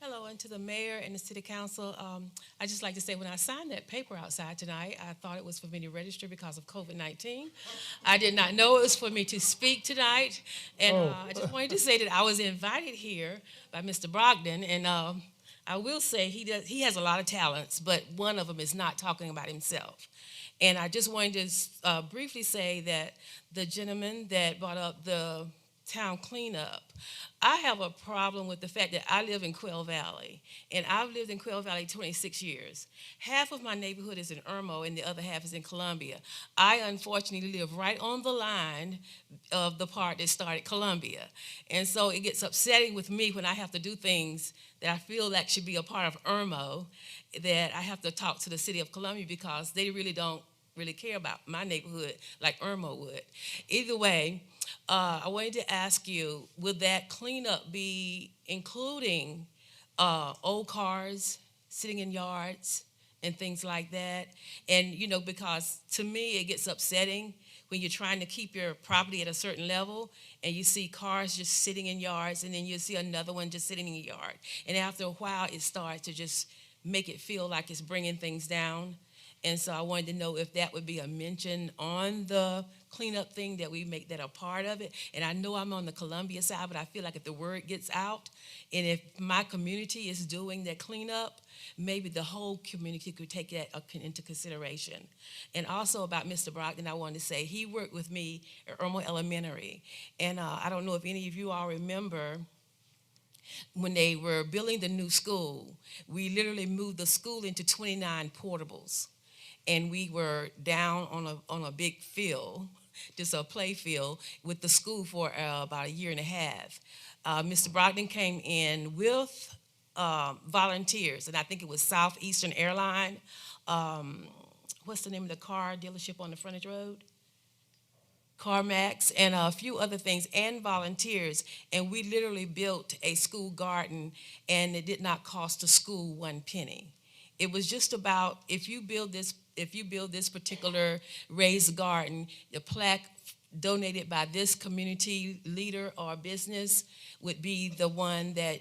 S11: Hello, and to the mayor and the city council. I just like to say when I signed that paper outside tonight, I thought it was for me to register because of COVID-19. I did not know it was for me to speak tonight. And I just wanted to say that I was invited here by Mr. Brogdon, and I will say he has a lot of talents, but one of them is not talking about himself. And I just wanted to briefly say that the gentleman that brought up the town cleanup, I have a problem with the fact that I live in Quail Valley, and I've lived in Quail Valley 26 years. Half of my neighborhood is in Irmo, and the other half is in Columbia. I unfortunately live right on the line of the part that started Columbia, and so it gets upsetting with me when I have to do things that I feel that should be a part of Irmo, that I have to talk to the city of Columbia because they really don't really care about my neighborhood like Irmo would. Either way, I wanted to ask you, would that cleanup be including old cars sitting in yards and things like that? And, you know, because to me it gets upsetting when you're trying to keep your property at a certain level and you see cars just sitting in yards, and then you see another one just sitting in your yard. And after a while it starts to just make it feel like it's bringing things down. And so I wanted to know if that would be a mention on the cleanup thing, that we make that a part of it. And I know I'm on the Columbia side, but I feel like if the word gets out and if my community is doing that cleanup, maybe the whole community could take that into consideration. And also about Mr. Brogdon, I wanted to say he worked with me at Irmo Elementary. And I don't know if any of you all remember when they were building the new school, we literally moved the school into 29 portables. And we were down on a big field, just a play field, with the school for about a year and a half. Mr. Brogdon came in with volunteers, and I think it was Southeastern Airline. What's the name of the car dealership on the frontage road? CarMax, and a few other things, and volunteers. And we literally built a school garden, and it did not cost the school one penny. it was just about if you build this particular raised garden, the plaque donated by this community leader or business would be the one that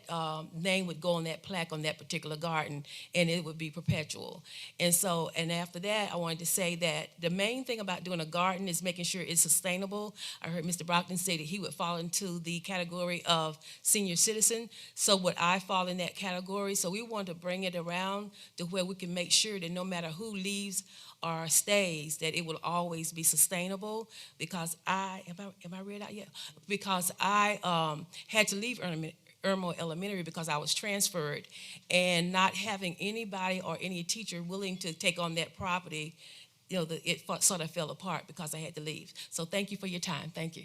S11: name would go on that plaque on that particular garden, and it would be perpetual. And after that, I wanted to say that the main thing about doing a garden is making sure it's sustainable. I heard Mr. Brockton say that he would fall into the category of senior citizen. So would I fall in that category? So we want to bring it around to where we can make sure that no matter who leaves or stays, that it will always be sustainable. Because am I read out yet? Because I had to leave Irmo Elementary because I was transferred, and not having anybody or any teacher willing to take on that property, it sort of fell apart because I had to leave. So thank you for your time. Thank you.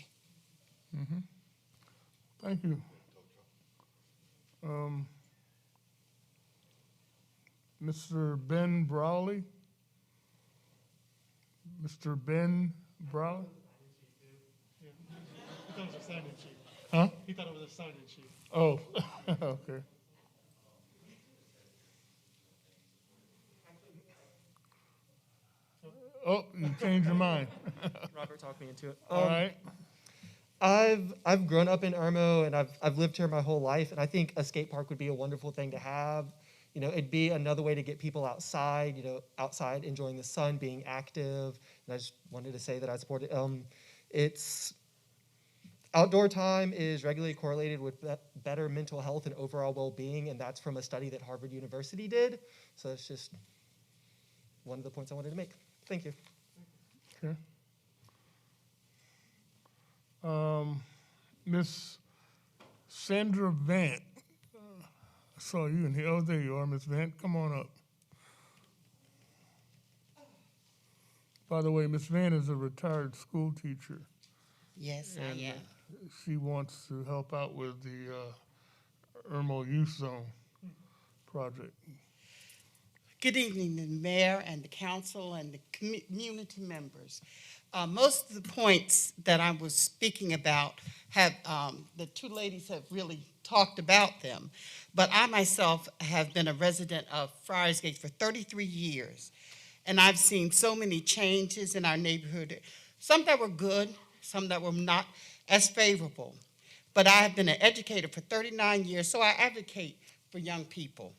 S1: Thank you. Mr. Ben Brawley? Mr. Ben Brawley?
S3: He thought it was a sign-in sheet.
S1: Huh?
S3: He thought it was a sign-in sheet.
S1: Oh, okay. Oh, you changed your mind.
S12: Robert talked me into it.
S1: All right.
S12: I've grown up in Irmo, and I've lived here my whole life, and I think a skate park would be a wonderful thing to have. It'd be another way to get people outside, outside enjoying the sun, being active. And I just wanted to say that I support it. Outdoor time is regularly correlated with better mental health and overall well-being, and that's from a study that Harvard University did. So it's just one of the points I wanted to make. Thank you.
S1: Okay. Miss Sandra Vant. I saw you in here. Oh, there you are, Miss Vant. Come on up. By the way, Miss Vant is a retired school teacher.
S13: Yes,
S1: And
S13: I am.
S1: she wants to help out with the Irmo Youth Zone project.
S13: Good evening, the mayor and the council and the community members. Most of the points that I was speaking about have, the two ladies have really talked about them, but I myself have been a resident of Friars Gate for 33 years, and I've seen so many changes in our neighborhood, some that were good, some that were not as favorable. But I have been an educator for 39 years, so I advocate for young people.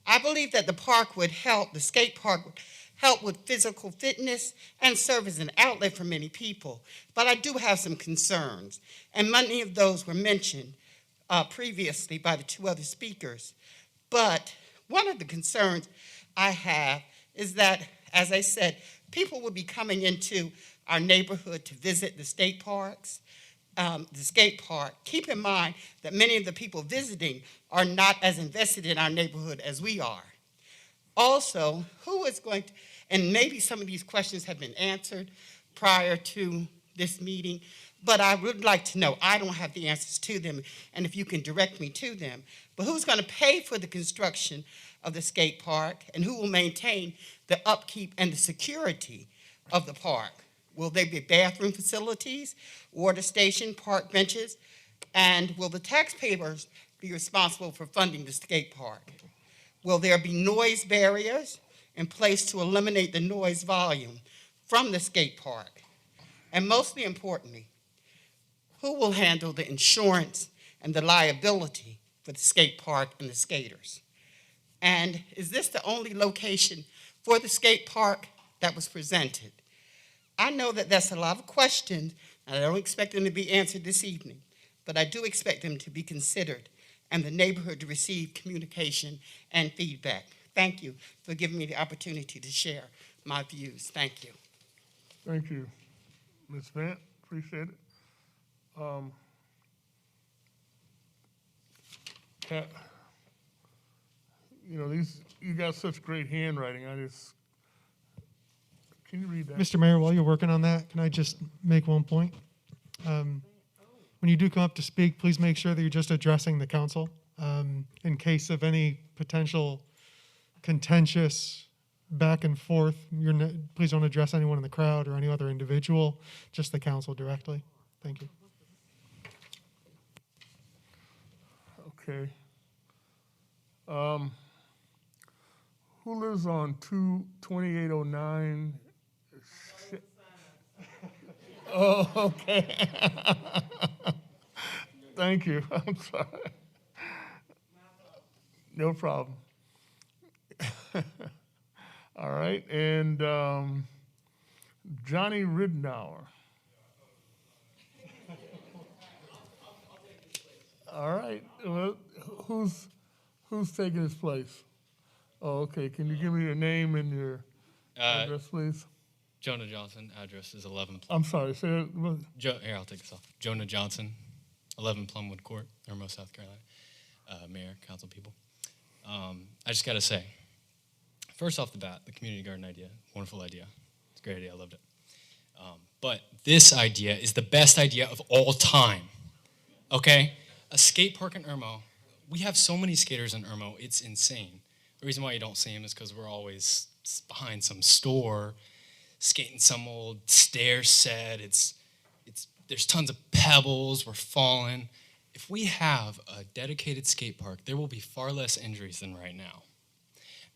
S13: I believe that the park would help, the skate park would help with physical fitness and serve as an outlet for many people. But I do have some concerns, and many of those were mentioned previously by the two other speakers. But one of the concerns I have is that, as I said, people will be coming into our neighborhood to visit the skate parks, the skate park. Keep in mind that many of the people visiting are not as invested in our neighborhood as we are. Also, who is going to, and maybe some of these questions have been answered prior to this meeting, but I would like to know, I don't have the answers to them, and if you can direct me to them, but who's going to pay for the construction of the skate park, and who will maintain the upkeep and the security of the park? Will there be bathroom facilities, water station, park benches, and will the taxpayers be responsible for funding the skate park? Will there be noise barriers in place to eliminate the noise volume from the skate park? And mostly importantly, who will handle the insurance and the liability for the skate park and the skaters? And is this the only location for the skate park that was presented? I know that that's a lot of questions, and I don't expect them to be answered this evening, but I do expect them to be considered and the neighborhood to receive communication and feedback. Thank you for giving me the opportunity to share my views. Thank you.
S1: Thank you, Ms. Vant. Appreciate it. Kat, you got such great handwriting. Can you read that?
S3: Mr. Mayor, while you're working on that, can I just make one point? When you do come up to speak, please make sure that you're just addressing the council. In case of any potential contentious back and forth, please don't address anyone in the crowd or any other individual, just the council directly. Thank you.
S1: Okay. who lives on 2809? Oh, okay. Thank you. I'm sorry. No problem. All right, and Johnny Ridnour. All right. Well, who's taking his place? Oh, okay. Can you give me your name and your address, please?
S14: Jonah Johnson, address is 11.
S1: I'm sorry. Say it.
S14: Here, I'll take this off. Jonah Johnson, 11 Plumwood Court, Irmo, South Carolina. Mayor, council people. I just got to say, first off the bat, the community garden idea, wonderful idea. It's a great idea. I loved it. But this idea is the best idea of all time. Okay? A skate park in Irmo. We have so many skaters in Irmo. It's insane. The reason why you don't see them is because we're always behind some store, skating some old stair set. There's tons of pebbles. We're falling. If we have a dedicated skate park, there will be far less injuries than right now.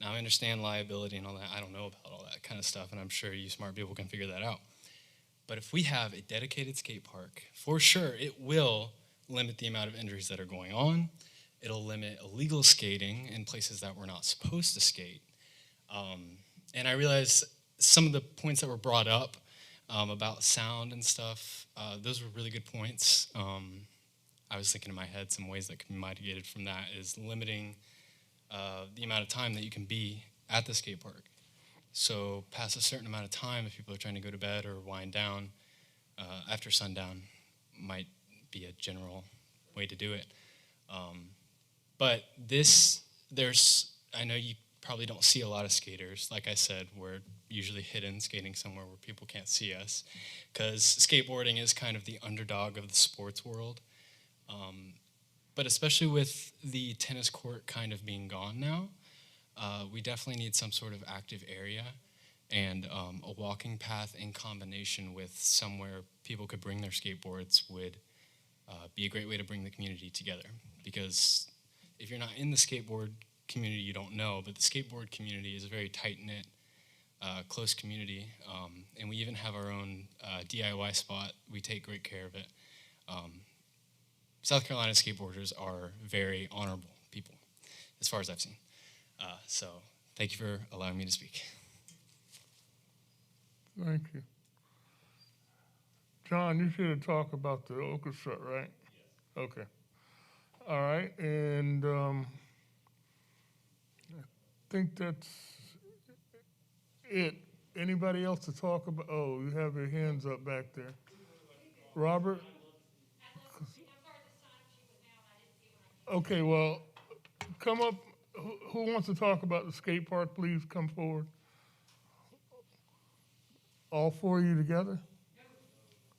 S14: Now, I understand liability and all that. I don't know about all that kind of stuff, and I'm sure you smart people can figure that out. But if we have a dedicated skate park, for sure, it will limit the amount of injuries that are going on. It'll limit illegal skating in places that we're not supposed to skate. And I realize some of the points that were brought up about sound and stuff, those were really good points. I was thinking in my head some ways that can be mitigated from that is limiting the amount of time that you can be at the skate park. So past a certain amount of time, if people are trying to go to bed or wind down after sundown, might be a general way to do it. But I know you probably don't see a lot of skaters. Like I said, we're usually hidden skating somewhere where people can't see us because skateboarding is kind of the underdog of the sports world. But especially with the tennis court kind of being gone now, we definitely need some sort of active area and a walking path in combination with somewhere people could bring their skateboards would be a great way to bring the community together. Because if you're not in the skateboard community, you don't know, but the skateboard community is a very tight-knit, close community, and we even have our own DIY spot. We take great care of it. South Carolina skateboarders are very honorable people, as far as I've seen. So thank you for allowing me to speak.
S1: Thank you. John, you should have talked about the orchestra, right? Yes. Okay. All right, and I think that's it. Anybody else to talk about? Oh, you have your hands up back there. Robert? Okay, well, come up. Who wants to talk about the skate park? Please come forward. All four of you together?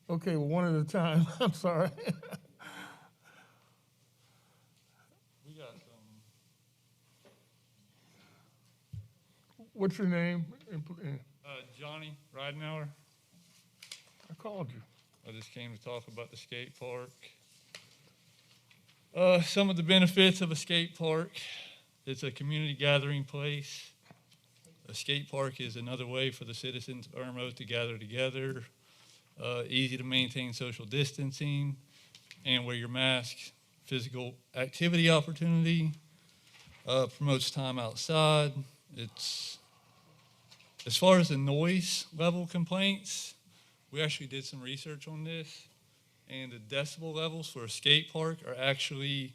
S1: Okay, well, one at a time. I'm sorry.
S15: We got some.
S1: What's your name?
S15: Johnny Ridenour.
S1: I called you.
S15: I just came to talk about the skate park. Some of the benefits of a skate park. It's a community gathering place. A skate park is another way for the citizens of Irmo to gather together. Easy to maintain social distancing and wear your mask. Physical activity opportunity. Promotes time outside. It's as far as the noise level complaints, we actually did some research on this, and the decibel levels for a skate park are actually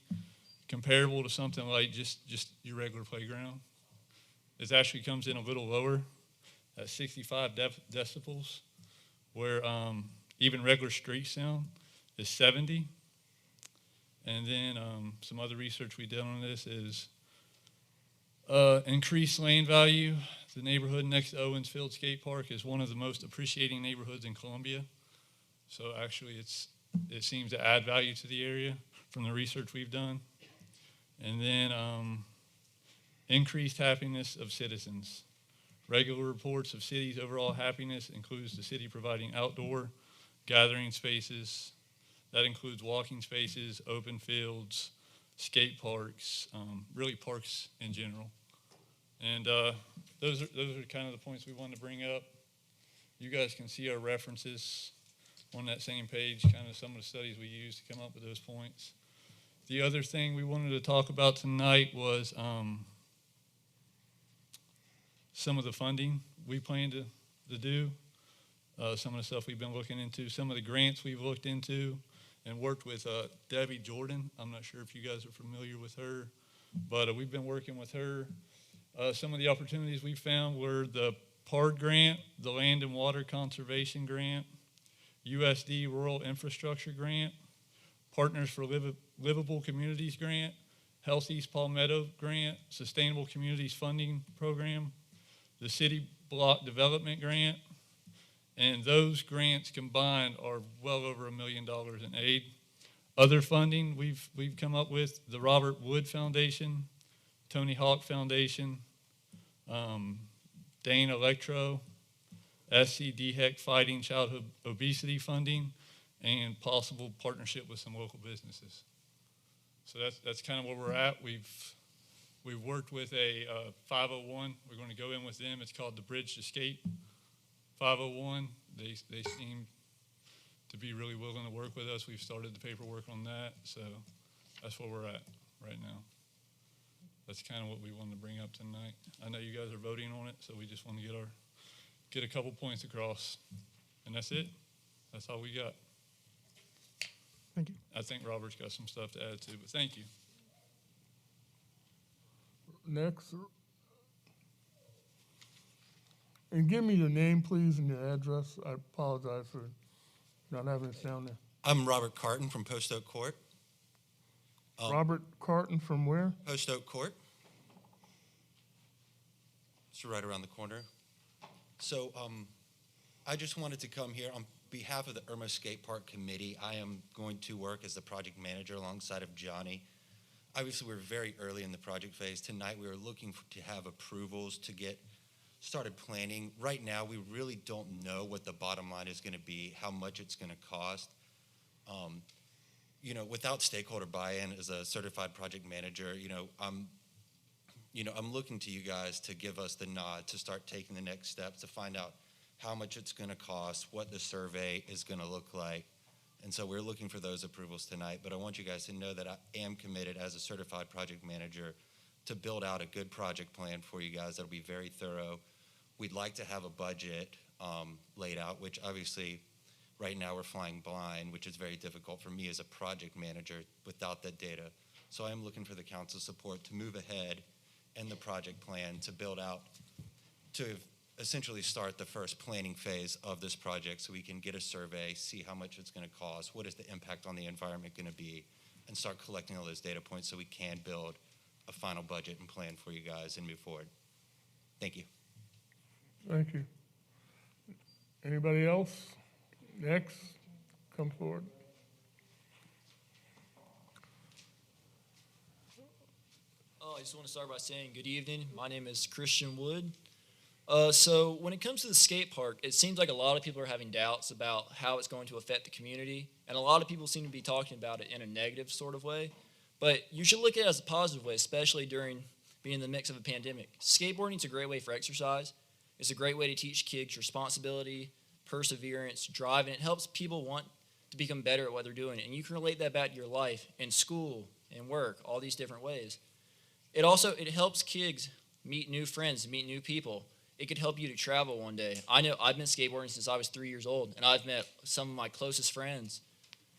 S15: comparable to something like just your regular playground. It actually comes in a little lower at 65 decibels, where even regular street sound is 70. And then some other research we did on this is increased land value. The neighborhood next to Owensfield Skate Park is one of the most appreciating neighborhoods in Columbia. So actually it seems to add value to the area from the research we've done. And then increased happiness of citizens. Regular reports of city's overall happiness includes the city providing outdoor gathering spaces. That includes walking spaces, open fields, skate parks, really parks in general. And those are kind of the points we wanted to bring up. You guys can see our references on that same page, kind of some of the studies we used to come up with those points. The other thing we wanted to talk about tonight was some of the funding we plan to do, some of the stuff we've been looking into, some of the grants we've looked into and worked with Debbie Jordan. I'm not sure if you guys are familiar with her, but we've been working with her. Some of the opportunities we found were the PARD grant, the Land and Water Conservation Grant, USD Rural Infrastructure Grant, Partners for Livable Communities Grant, Health East Palmetto Grant, Sustainable Communities Funding Program, the City Block Development Grant, and those grants combined are well over $1 million in aid. Other funding we've come up with, the Robert Wood Foundation, Tony Hawk Foundation, Dane Electro, SCDHEC Fighting Childhood Obesity Funding, and possible partnership with some local businesses. So that's kind of where we're at. We've worked with a 501. We're going to go in with them. It's called the Bridge to Skate 501. They seem to be really willing to work with us. We've started the paperwork on that. So that's where we're at right now. That's kind of what we wanted to bring up tonight. I know you guys are voting on it, so we just want to get a couple points across. And that's it. That's all we got.
S3: Thank you.
S15: I think Robert's got some stuff to add too, but thank you.
S1: Next. And give me your name, please, and your address. I apologize for not having it down there.
S16: I'm Robert Carton from Post Oak Court.
S1: Robert Carton from where?
S16: Post Oak Court. It's right around the corner. So I just wanted to come here on behalf of the Irmo Skate Park Committee. I am going to work as the project manager alongside of Johnny. Obviously, we're very early in the project phase. Tonight, we are looking to have approvals to get started planning. Right now, we really don't know what the bottom line is going to be, how much it's going to cost. Without stakeholder buy-in as a certified project manager, I'm looking to you guys to give us the nod to start taking the next steps to find out how much it's going to cost, what the survey is going to look like. And so we're looking for those approvals tonight. But I want you guys to know that I am committed as a certified project manager to build out a good project plan for you guys that'll be very thorough. We'd like to have a budget laid out, which obviously right now we're flying blind, which is very difficult for me as a project manager without that data. So I am looking for the council's support to move ahead in the project plan to build out, to essentially start the first planning phase of this project so we can get a survey, see how much it's going to cost, what is the impact on the environment going to be, and start collecting all those data points so we can build a final budget and plan for you guys and move forward. Thank you.
S1: Thank you. Anybody else? Next, come forward.
S17: I just want to start by saying good evening. My name is Christian Wood. So when it comes to the skate park, it seems like a lot of people are having doubts about how it's going to affect the community, and a lot of people seem to be talking about it in a negative sort of way. But you should look at it as a positive way, especially during being in the mix of a pandemic. Skateboarding is a great way for exercise. It's a great way to teach kids responsibility, perseverance, drive, and it helps people want to become better at what they're doing. And you can relate that back to your life in school and work, all these different ways. It helps kids meet new friends, meet new people. It could help you to travel one day. I know I've been skateboarding since I was 3 years old, and I've met some of my closest friends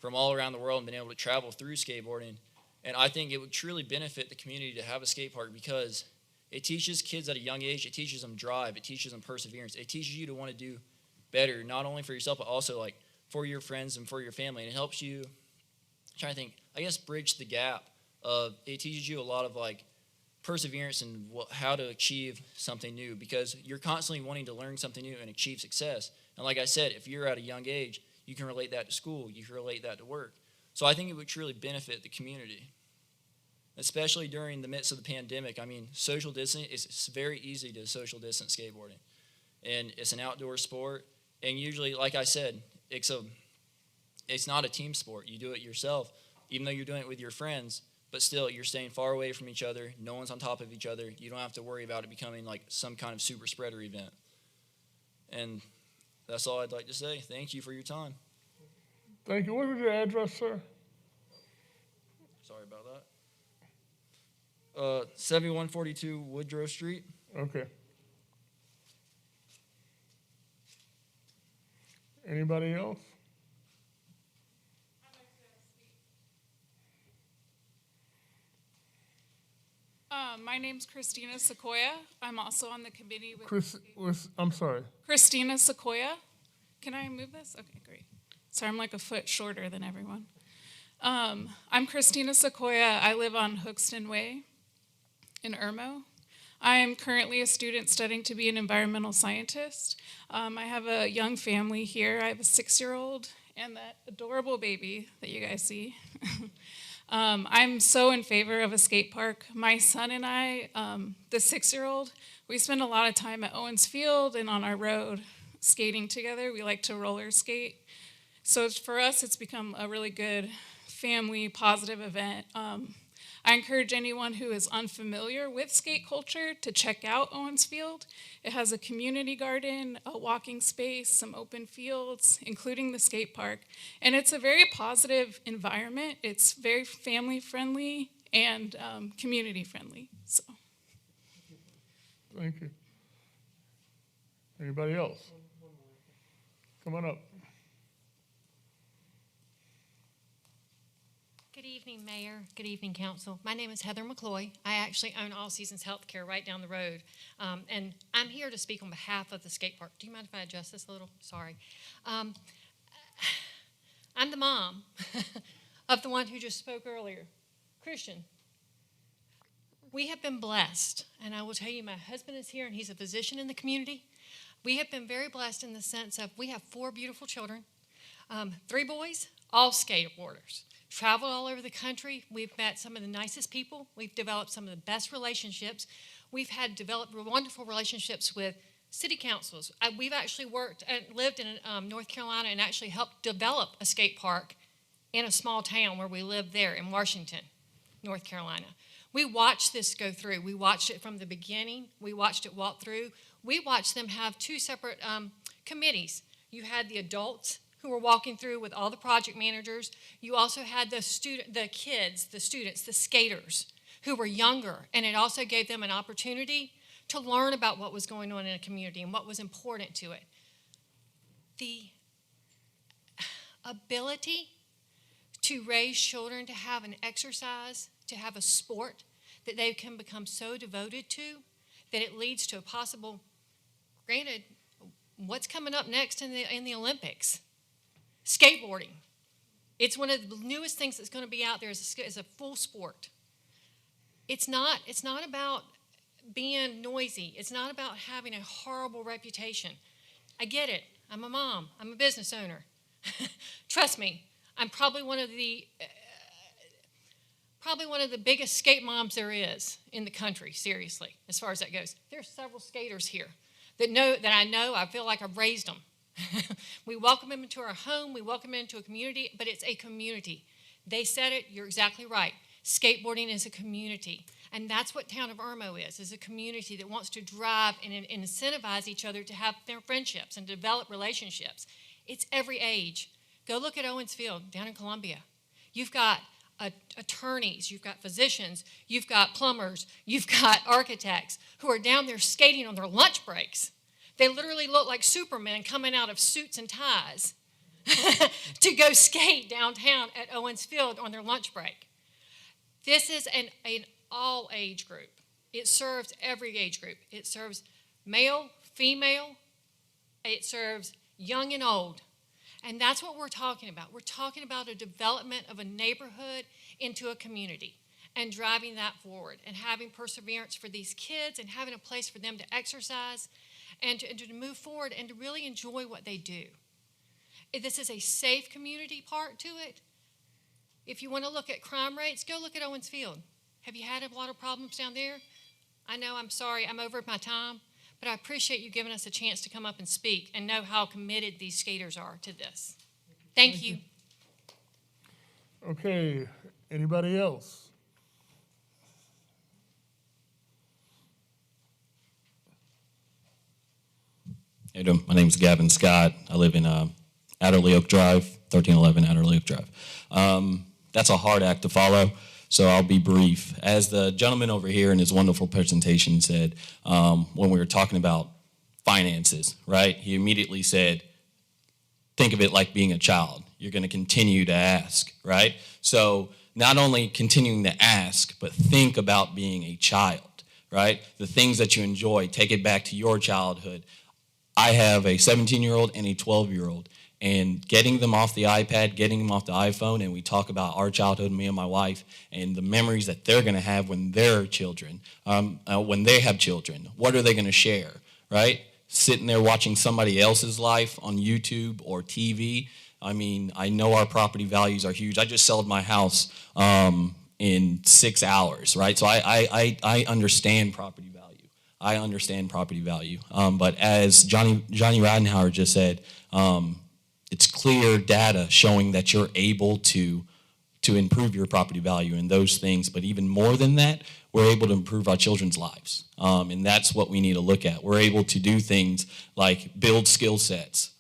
S17: from all around the world and been able to travel through skateboarding. And I think it would truly benefit the community to have a skate park because it teaches kids at a young age, it teaches them drive, it teaches them perseverance. It teaches you to want to do better, not only for yourself, but also like for your friends and for your family. And it helps you, bridge the gap of, it teaches you a lot of like perseverance and how to achieve something new because you're constantly wanting to learn something new and achieve success. And like I said, if you're at a young age, you can relate that to school, you can relate that to work. So I think it would truly benefit the community, especially during the midst of the pandemic. I mean, social distancing, it's very easy to social distance skateboarding. And it's an outdoor sport. And usually, like I said, it's not a team sport. You do it yourself. Even though you're doing it with your friends, but still you're staying far away from each other. No one's on top of each other. You don't have to worry about it becoming like some kind of super spreader event. And that's all I'd like to say. Thank you for your time.
S1: Thank you. What was your address, sir?
S17: Sorry about that. 7142 Woodrow Street.
S1: Okay. Anybody else?
S18: My name's Christina Sequoia. I'm also on the committee
S1: I'm sorry.
S18: Christina Sequoia. Can I move this? Okay, great. Sorry, I'm like a foot shorter than everyone. I'm Christina Sequoia. I live on Hookston Way in Irmo. I am currently a student studying to be an environmental scientist. I have a young family here. I have a 6-year-old and that adorable baby that you guys see. I'm so in favor of a skate park. My son and I, the 6-year-old, we spend a lot of time at Owens Field and on our road skating together. We like to roller skate. So for us, it's become a really good family positive event. I encourage anyone who is unfamiliar with skate culture to check out Owens Field. It has a community garden, a walking space, some open fields, including the skate park. And it's a very positive environment. It's very family friendly and community friendly. So.
S1: Thank you. Anybody else? Come on up.
S19: Good evening, Mayor. Good evening, Council. My name is Heather McCloy. I actually own All Seasons Healthcare right down the road. And I'm here to speak on behalf of the skate park. Do you mind if I adjust this a little? Sorry. I'm the mom of the one who just spoke earlier, Christian. We have been blessed, and I will tell you, my husband is here, and he's a physician in the community. We have been very blessed in the sense of we have 4 beautiful children, 3 boys, all skateboarders. Traveled all over the country. We've met some of the nicest people. We've developed some of the best relationships. We've had developed wonderful relationships with city councils. We've actually worked and lived in North Carolina and actually helped develop a skate park in a small town where we lived there in Washington, North Carolina. We watched this go through. We watched it from the beginning. We watched it walk through. We watched them have 2 separate committees. You had the adults who were walking through with all the project managers. You also had the kids, the students, the skaters who were younger, and it also gave them an opportunity to learn about what was going on in a community and what was important to it. The ability to raise children to have an exercise, to have a sport that they can become so devoted to that it leads to a possible, granted, what's coming up next in the Olympics? Skateboarding. It's one of the newest things that's going to be out there as a full sport. It's not about being noisy. It's not about having a horrible reputation. I get it. I'm a mom. I'm a business owner. Trust me, I'm probably one of the biggest skate moms there is in the country, seriously, as far as that goes. There's several skaters here that I know. I feel like I've raised them. We welcome them into our home. We welcome them into a community, but it's a community. They said it. You're exactly right. Skateboarding is a community, and that's what Town of Irmo is a community that wants to drive and incentivize each other to have their friendships and develop relationships. It's every age. Go look at Owens Field down in Columbia. You've got attorneys, you've got physicians, you've got plumbers, you've got architects who are down there skating on their lunch breaks. They literally look like Superman coming out of suits and ties to go skate downtown at Owens Field on their lunch break. This is an all-age group. It serves every age group. It serves male, female. It serves young and old. And that's what we're talking about. We're talking about a development of a neighborhood into a community and driving that forward and having perseverance for these kids and having a place for them to exercise and to move forward and to really enjoy what they do. This is a safe community part to it. If you want to look at crime rates, go look at Owens Field. Have you had a lot of problems down there? I know, I'm sorry, I'm over my time, but I appreciate you giving us a chance to come up and speak and know how committed these skaters are to this. Thank you.
S1: Okay, anybody else?
S20: How you doing? My name is Gavin Scott. I live in Adderley Oak Drive, 1311 Adderley Oak Drive. That's a hard act to follow, so I'll be brief. As the gentleman over here in his wonderful presentation said, when we were talking about finances, right? He immediately said, think of it like being a child. You're going to continue to ask, right? So not only continuing to ask, but think about being a child, right? The things that you enjoy, take it back to your childhood. I have a 17-year-old and a 12-year-old, and getting them off the iPad, getting them off the iPhone, and we talk about our childhood, me and my wife, and the memories that they're going to have when they're children, when they have children. What are they going to share, right? Sitting there watching somebody else's life on YouTube or TV. I mean, I know our property values are huge. I just sold my house in 6 hours, right? So I understand property value. I understand property value. But as Johnny Ridenhour just said, it's clear data showing that you're able to improve your property value and those things. But even more than that, we're able to improve our children's lives. And that's what we need to look at. We're able to do things like build skill sets,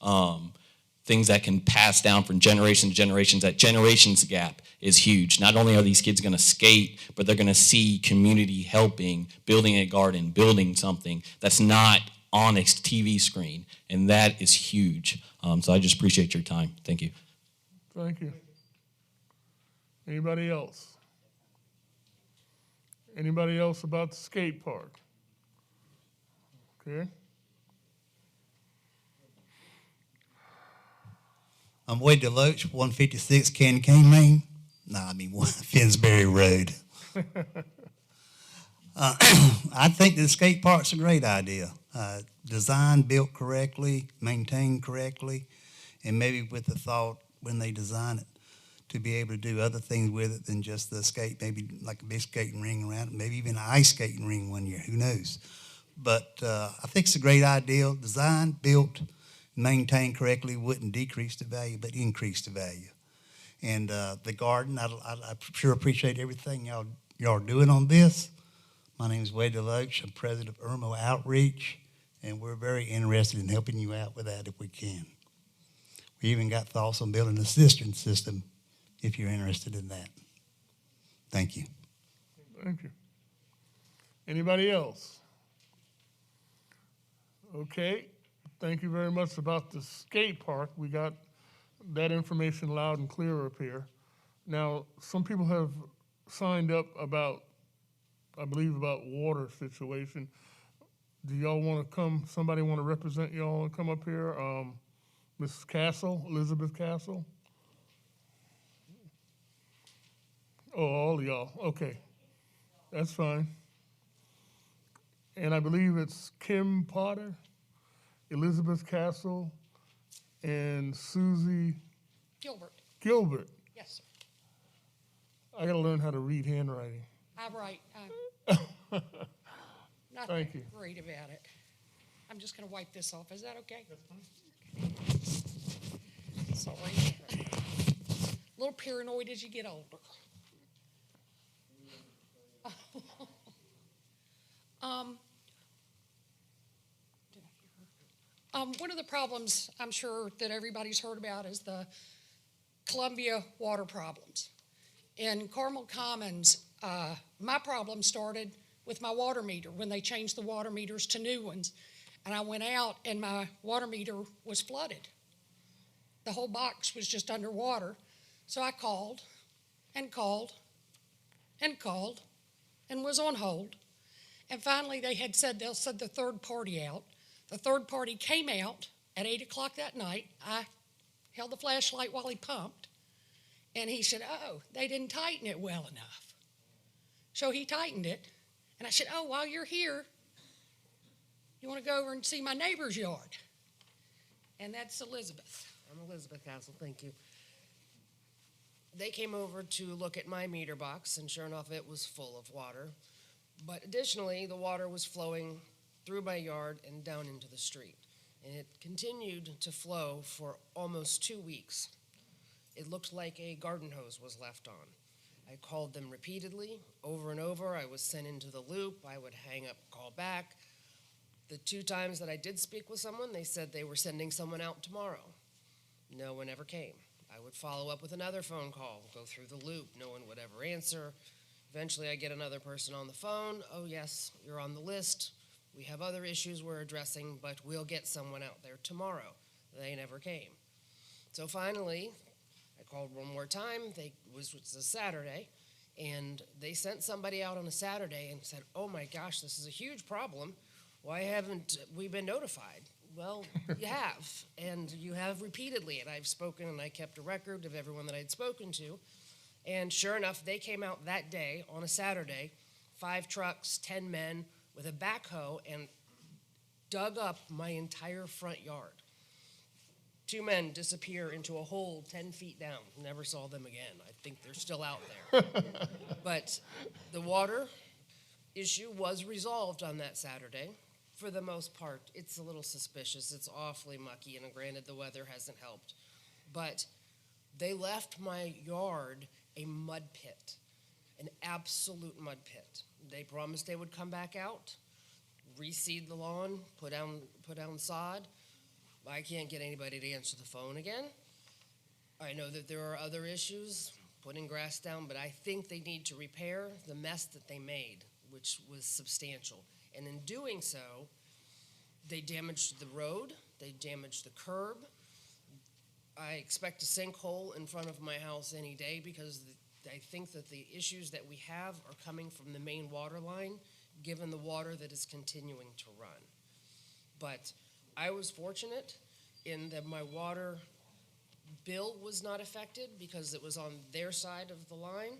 S20: things that can pass down from generation to generations. That generations gap is huge. Not only are these kids going to skate, but they're going to see community helping, building a garden, building something that's not on a TV screen. And that is huge. So I just appreciate your time. Thank you.
S1: Thank you. Anybody else? Anybody else about the skate park? Okay.
S21: I'm Wade Deloach, 156 Candy Cane Lane. Finsbury Road. I think the skate park's a great idea. Designed, built correctly, maintained correctly, and maybe with the thought when they design it to be able to do other things with it than just the skate, maybe like a big skating ring around it, maybe even an ice skating ring one year, who knows. But I think it's a great idea. Designed, built, maintained correctly wouldn't decrease the value, but increase the value. And the garden, I sure appreciate everything y'all are doing on this. My name is Wade Deloach. I'm president of Irmo Outreach, and we're very interested in helping you out with that if we can. We even got thoughts on building a cistern system if you're interested in that. Thank you.
S1: Thank you. Anybody else? Okay. Thank you very much about the skate park. We got that information loud and clear up here. Now, some people have signed up about, I believe, about water situation. Do y'all want to come? Somebody want to represent y'all and come up here? Mrs. Castle, Elizabeth Castle? Oh, all of y'all. Okay. That's fine. And I believe it's Kim Potter, Elizabeth Castle, and Susie Gilbert.
S10: Yes, sir.
S1: I got to learn how to read handwriting.
S10: I'm right. Not
S1: Thank you.
S10: worried about it. I'm just going to wipe this off. Is that okay? That's fine. Sorry. A little paranoid as you get older. One of the problems I'm sure that everybody's heard about is the Columbia water problems. In Carmel Commons, my problem started with my water meter when they changed the water meters to new ones. And I went out and my water meter was flooded. The whole box was just underwater. So I called and called and called and was on hold. And finally they had said they'll send the third party out. The third party came out at 8 o'clock that night. I held the flashlight while he pumped. And he said, oh, they didn't tighten it well enough. So he tightened it. And I said, oh, while you're here, you want to go over and see my neighbor's yard? And that's Elizabeth.
S22: I'm Elizabeth Castle, thank you. They came over to look at my meter box, and sure enough, it was full of water. But additionally, the water was flowing through my yard and down into the street. And it continued to flow for almost 2 weeks. It looked like a garden hose was left on. I called them repeatedly, over and over. I was sent into the loop. I would hang up, call back. The 2 times that I did speak with someone, they said they were sending someone out tomorrow. No one ever came. I would follow up with another phone call, go through the loop. No one would ever answer. Eventually, I get another person on the phone. Oh, yes, you're on the list. We have other issues we're addressing, but we'll get someone out there tomorrow. They never came. So finally, I called one more time. It was a Saturday, and they sent somebody out on a Saturday and said, oh my gosh, this is a huge problem. Why haven't we been notified? Well, you have, and you have repeatedly, and I've spoken and I kept a record of everyone that I'd spoken to. And sure enough, they came out that day on a Saturday, 5 trucks, 10 men with a backhoe, and dug up my entire front yard. 2 men disappear into a hole 10 feet down. Never saw them again. I think they're still out there. But the water issue was resolved on that Saturday. For the most part, it's a little suspicious. It's awfully mucky, and granted, the weather hasn't helped. But they left my yard a mud pit, an absolute mud pit. They promised they would come back out, reseed the lawn, put down sod. I can't get anybody to answer the phone again. I know that there are other issues, putting grass down, but I think they need to repair the mess that they made, which was substantial. And in doing so, they damaged the road, they damaged the curb. I expect a sinkhole in front of my house any day because I think that the issues that we have are coming from the main water line, given the water that is continuing to run. But I was fortunate in that my water bill was not affected because it was on their side of the line,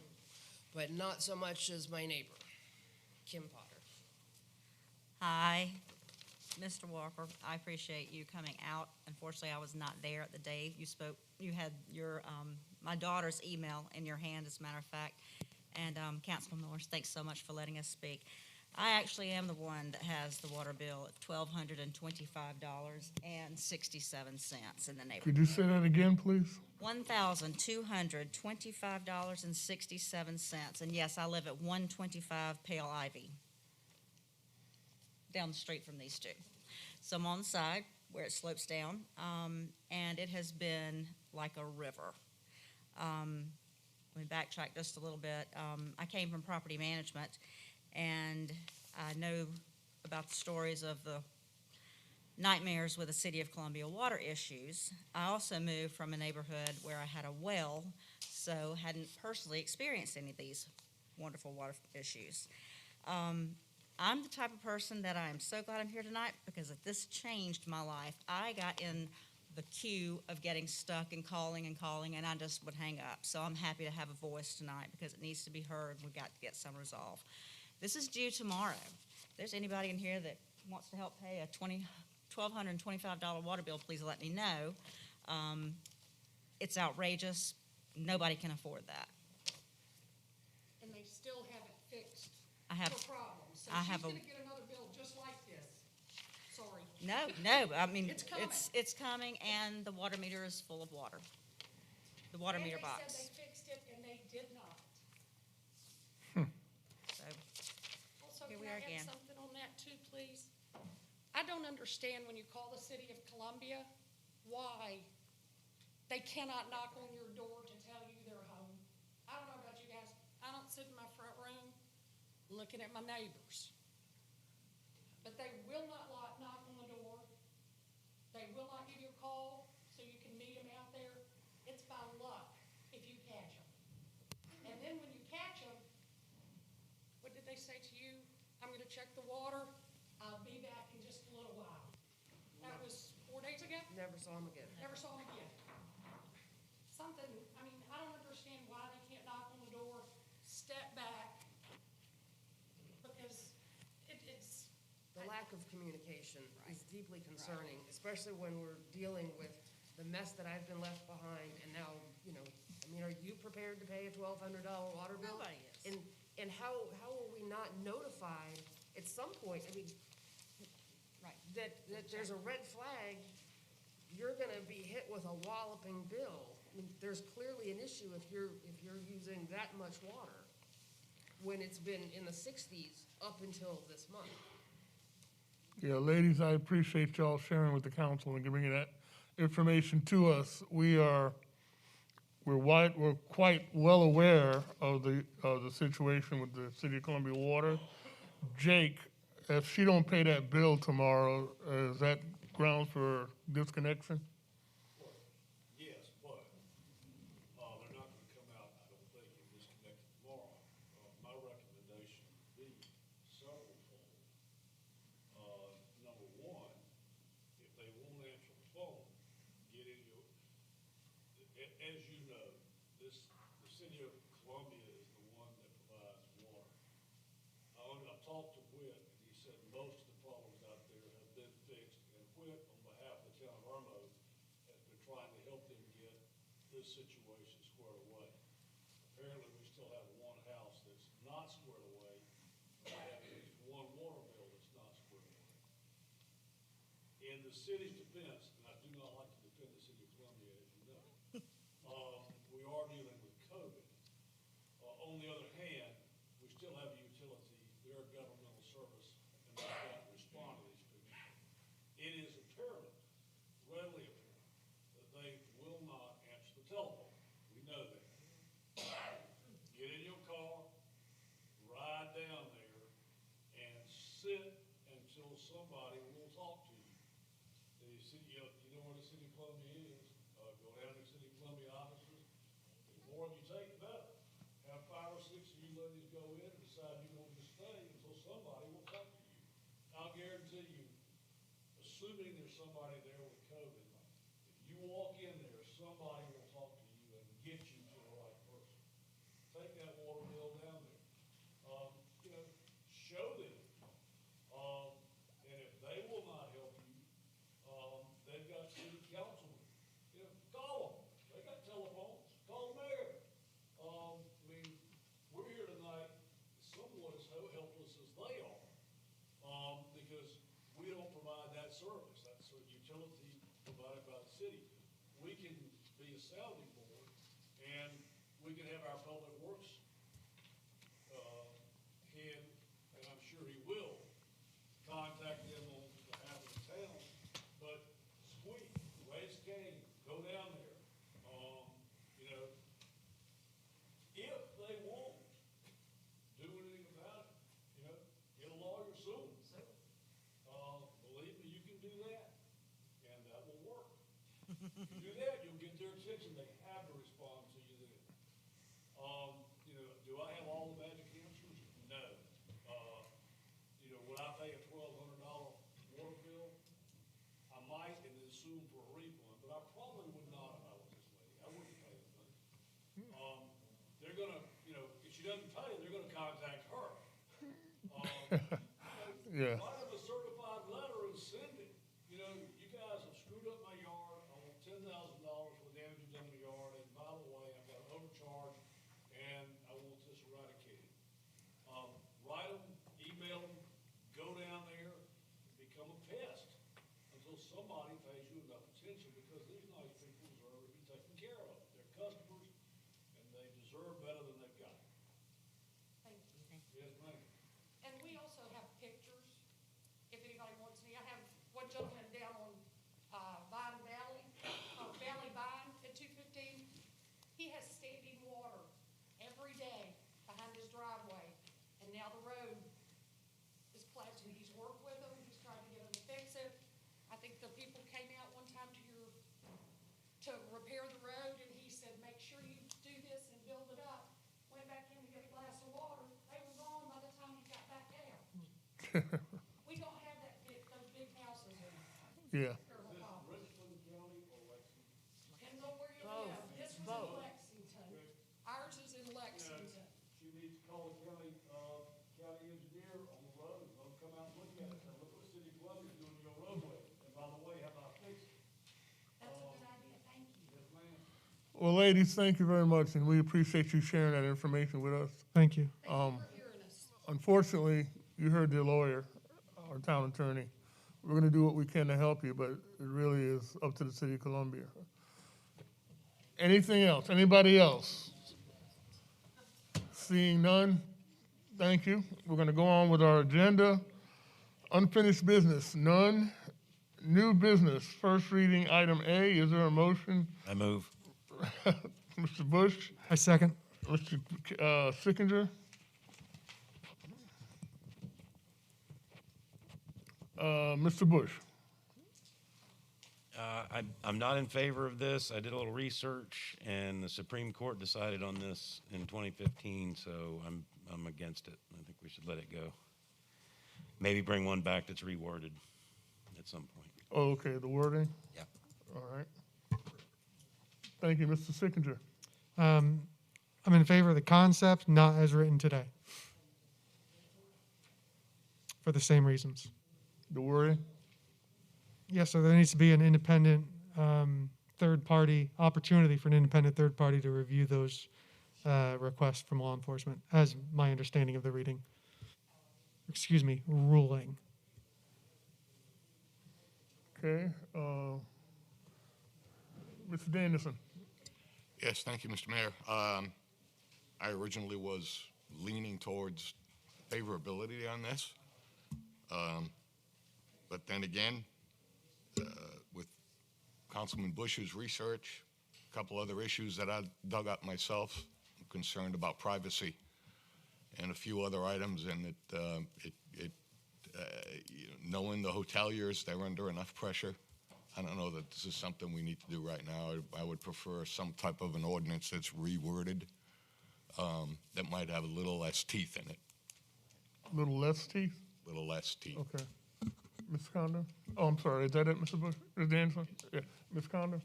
S22: but not so much as my neighbor, Kim Potter.
S2: Hi, Mr. Walker. I appreciate you coming out. Unfortunately, I was not there at the day you spoke. You had your my daughter's email in your hand, as a matter of fact. And Councilman Morris, thanks so much for letting us speak. I actually am the one that has the water bill at $1,225.67 in the neighborhood.
S1: Could you say that again, please?
S2: $1,225.67. And yes, I live at 125 Pale Ivy, down the street from these 2. So I'm on the side where it slopes down, and it has been like a river. Let me backtrack just a little bit. I came from property management, and I know about the stories of the nightmares with the City of Columbia water issues. I also moved from a neighborhood where I had a well, so hadn't personally experienced any of these wonderful water issues. I'm the type of person that I am so glad I'm here tonight because if this changed my life, I got in the queue of getting stuck and calling, and I just would hang up. So I'm happy to have a voice tonight because it needs to be heard. We've got to get some resolve. This is due tomorrow. If there's anybody in here that wants to help pay a $1,225 water bill, please let me know. It's outrageous. Nobody can afford that.
S10: And they still haven't fixed
S2: I have-
S10: the problem. So
S2: I
S10: she's
S2: have
S10: gonna get another bill just like this. Sorry.
S2: No, I mean,
S10: It's coming.
S2: it's coming, and the water meter is full of water. The water meter
S10: And
S2: box.
S10: they said they fixed it, and they did not.
S2: So,
S10: Also,
S2: Here
S10: can
S2: we
S10: I
S2: are
S10: add
S2: again.
S10: something on that too, please? I don't understand when you call the City of Columbia, why they cannot knock on your door to tell you they're home. I don't know about you guys, I don't sit in my front room looking at my neighbors. But they will not knock on the door. They will not give you a call so you can meet them out there. It's by luck if you catch them. And then when you catch them, what did they say to you? I'm gonna check the water. I'll be back in just a little while. That was 4 days ago?
S22: Never saw him again.
S10: Never saw him again. Something, I mean, I don't understand why they can't knock on the door, step back, because it's.
S22: The lack of communication is deeply concerning, especially when we're dealing with the mess that I've been left behind, and now, I mean, are you prepared to pay a $1,200 water bill?
S2: Nobody is.
S22: And how are we not notified at some point, I mean,
S2: Right.
S22: that there's a red flag, you're gonna be hit with a walloping bill. I mean, there's clearly an issue if you're using that much water, when it's been in the 60s up until this month.
S1: Yeah, ladies, I appreciate y'all sharing with the council and bringing that information to us. We're quite well aware of the situation with the City of Columbia Water. Jake, if she don't pay that bill tomorrow, is that grounds for disconnection?
S4: Yes, but they're not going to come out, I don't think, and disconnect it tomorrow. My recommendation would be severalfold. Number one, if they won't answer the phone, get in your, as you know, the City of Columbia is the one that provides water. I've talked to Whit, and he said most of the problems out there have been fixed, and Whit, on behalf of the town of Irmo, has been trying to help them get this situation squared away. Apparently, we still have one house that's not squared away, and we have at least one water bill that's not squared away. In the city's defense, and I do not like to defend the City of Columbia, as you know, we are dealing with COVID. On the other hand, we still have a utility, they're a governmental service, and they've got to respond to these people. It is apparent, readily apparent, that they will not answer the telephone. We know that. Get in your car, ride down there, and sit until somebody will talk to you. The city, you know where the City of Columbia is, go down to the City of Columbia offices. The more you take, the better. Have 5 or 6 of you ladies go in and decide you want to stay until somebody will talk to you. I'll guarantee you, assuming there's somebody there with COVID, if you walk in there, somebody will talk to you and get you to the right person. Take that water bill down there. Show them. And if they will not help you, they've got city councilmen. Call them. They got telephones. Call the mayor. We're here tonight somewhat as helpless as they are, because we don't provide that service. That's a utility provided by the city. We can be a sounding board, and we can have our public works head, and I'm sure he will, contact them on behalf of the town. But squeak, raise cane, go down there. If they won't do anything about it, get a lawyer, sue them. Believe me, you can do that, and that will work. If you do that, you'll get their attention. They have to respond to you then. Do I have all the magic answers? No. Would I pay a $1,200 water bill? I might, and then sue them for a refund, but I probably would not if I was this lady. I wouldn't pay the thing. They're gonna, if she doesn't pay, they're gonna contact her.
S1: Yeah.
S4: Write them a certified letter and send it. You guys have screwed up my yard. I want $10,000 for the damage you've done to the yard. And by the way, I've got an overcharge, and I want this eradicated. Write them, email them, go down there, and become a pest until somebody pays you enough attention, because these nice people deserve to be taken care of. They're customers, and they deserve better than they've got.
S10: Thank you.
S4: Yes, ma'am.
S10: And we also have pictures, if anybody wants any. I have one gentleman down on Vine Valley, Valley Vine at 215. He has standing water every day behind his driveway, and now the road is plateaued. He's worked with them, he's tried to get them to fix it. I think the people came out one time to repair the road, and he said, make sure you do this and build it up. Went back in to get a glass of water. They were gone by the time he got back there. We don't have those big houses in
S1: Yeah.
S4: Richland County or Lexington?
S10: Depends on where you live. This was in Lexington. Ours is in Lexington.
S4: She needs to call the county engineer on the road, let them come out and look at it, and look what the City of Columbia is doing to your roadway. And by the way, how about fix it?
S10: That's a good idea. Thank you.
S4: Yes, ma'am.
S1: Well, ladies, thank you very much, and we appreciate you sharing that information with us.
S3: Thank you.
S1: Unfortunately, you heard the lawyer, our town attorney. We're going to do what we can to help you, but it really is up to the City of Columbia. Anything else? Anybody else? Seeing none, thank you. We're going to go on with our agenda. Unfinished business, none. New business, first reading, item A. Is there a motion?
S5: I move.
S1: Mr. Bush?
S3: I second.
S1: Mr. Sickinger? Mr. Bush?
S5: I'm not in favor of this. I did a little research, and the Supreme Court decided on this in 2015, so I'm against it. I think we should let it go. Maybe bring one back that's reworded at some point.
S1: Oh, okay, the wording?
S5: Yeah.
S1: All right. Thank you, Mr. Sickinger.
S3: I'm in favor of the concept, not as written today. For the same reasons.
S1: The wording?
S3: Yes, so there needs to be an independent third party, opportunity for an independent third party to review those requests from law enforcement, as my understanding of the reading. Excuse me, ruling.
S1: Okay. Mr. Danielson?
S7: Yes, thank you, Mr. Mayor. I originally was leaning towards favorability on this. But then again, with Councilman Bush's research, a couple other issues that I dug up myself, I'm concerned about privacy and a few other items, and knowing the hoteliers, they're under enough pressure. I don't know that this is something we need to do right now. I would prefer some type of an ordinance that's reworded that might have a little less teeth in it.
S1: A little less teeth?
S7: Little less teeth.
S1: Okay. Ms. Condo? Oh, I'm sorry, is that it, Mr. Bush? Ms. Danielson? Yeah, Ms. Condo?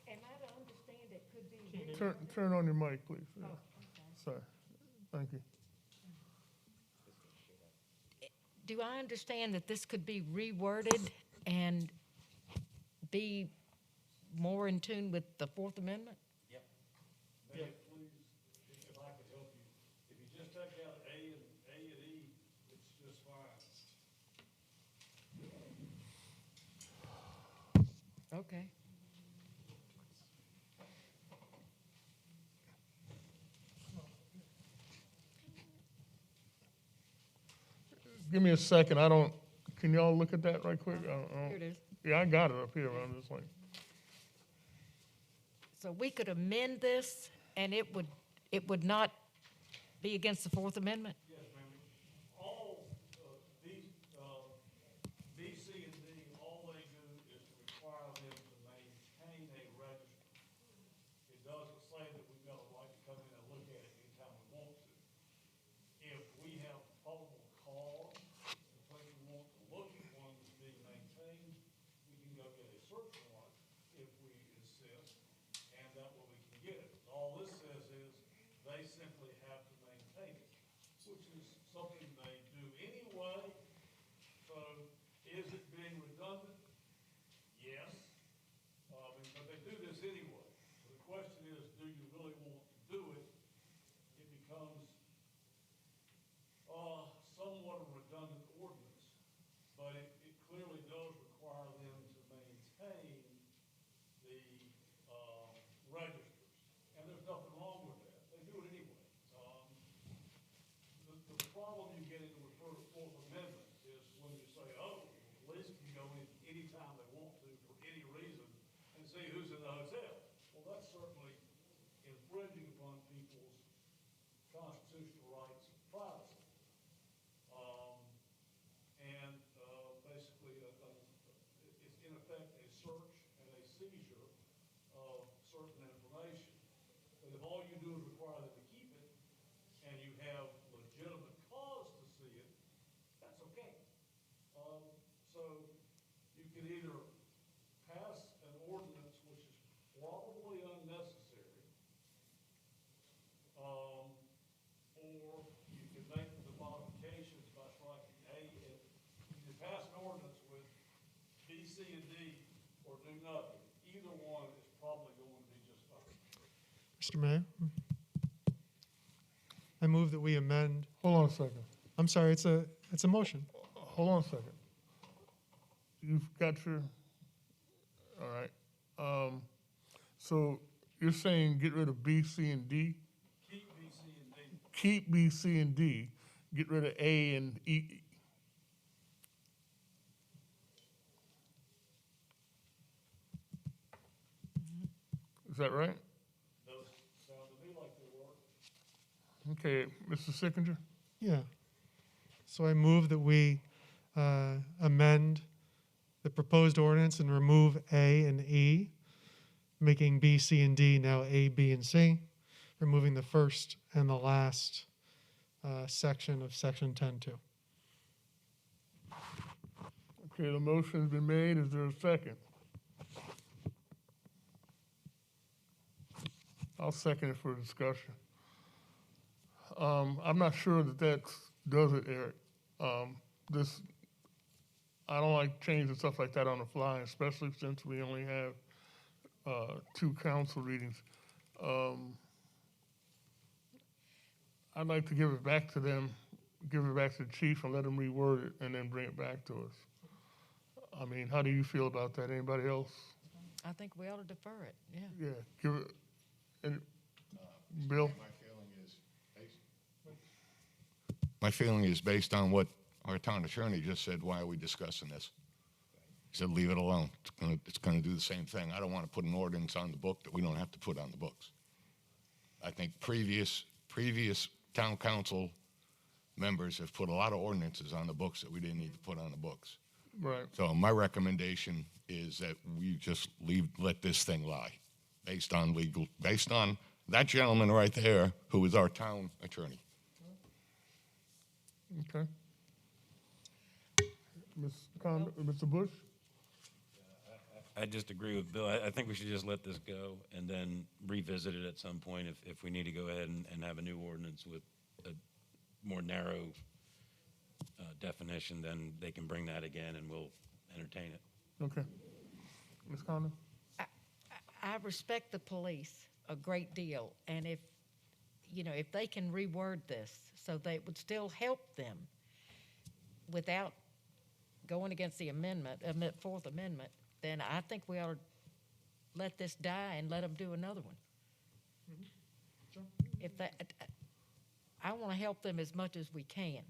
S10: Am I to understand it could be?
S1: Turn on your mic, please. Yeah. Sorry. Thank you.
S23: Do I understand that this could be reworded and be more in tune with the Fourth Amendment?
S4: Yep. Mayor, please, if I could help you, if you just take out A and E, it's just fine.
S23: Okay.
S1: Give me a second. Can y'all look at that right quick?
S23: Here it is.
S1: Yeah, I got it up here, but I'm just like.
S23: So we could amend this and it would not be against the Fourth Amendment?
S4: Yes, ma'am. All B, C, and D, all they do is to require them to maintain a register. It doesn't say that we've got a right to come in and look at it anytime we want to. If we have probable cause, if we want to look at one that's being maintained, we can go get a search warrant if we insist, and that way we can get it. All this says is they simply have to maintain it, which is something they do anyway. So is it being redundant? Yes. But they do this anyway. So the question is, do you really want to do it? It becomes somewhat of a redundant ordinance, but it clearly does require them to maintain the registers. And there's nothing wrong with that. They do it anyway. The problem you get into with Fourth Amendment is when you say, oh, police can go in anytime they want to for any reason and see who's in the hotel. Well, that's certainly infringing upon people's constitutional rights of privacy. Basically, it's in effect a search and a seizure of certain information. But if all you do is require them to keep it, and you have legitimate cause to see it, that's okay. So you can either pass an ordinance which is probably unnecessary, or you can make the modifications by striking A. You can pass an ordinance with B, C, and D, or do nothing. Either one is probably going to be just fine.
S3: Mr. Mayor? I move that we amend.
S1: Hold on a second.
S3: I'm sorry, it's a motion.
S1: Hold on a second. You've got your, all right. So you're saying get rid of B, C, and D?
S4: Keep B, C, and D.
S1: Keep B, C, and D. Get rid of A and E. that right?
S4: Those sound to me like they work.
S1: Okay, Mr. Sickinger?
S3: Yeah. So I move that we amend the proposed ordinance and remove A and E, making B, C, and D now A, B, and C, removing the first and the last section of section 10.2.
S1: Okay, the motion's been made. Is there a second? I'll second it for discussion. I'm not sure that does it, Eric. I don't like changing stuff like that on the fly, especially since we only have 2 council readings. I'd like to give it back to them, give it back to the chief and let him reword it and then bring it back to us. I mean, how do you feel about that? Anybody else?
S23: I think we ought to defer it, yeah.
S1: Yeah, give it, and, Bill?
S7: My feeling is based on what our town attorney just said, why are we discussing this? He said, leave it alone. It's gonna do the same thing. I don't want to put an ordinance on the book that we don't have to put on the books. I think previous town council members have put a lot of ordinances on the books that we didn't need to put on the books.
S1: Right.
S7: So my recommendation is that we just let this thing lie, based on that gentleman right there, who is our town attorney.
S1: Okay. Mr. Bush?
S5: I just agree with Bill. I think we should just let this go and then revisit it at some point if we need to go ahead and have a new ordinance with a more narrow definition, then they can bring that again and we'll entertain it.
S1: Okay. Ms. Condon?
S23: I respect the police a great deal, and if they can reword this so that it would still help them without going against the Fourth Amendment, then I think we ought to let this die and let them do another one. I want to help them as much as we can,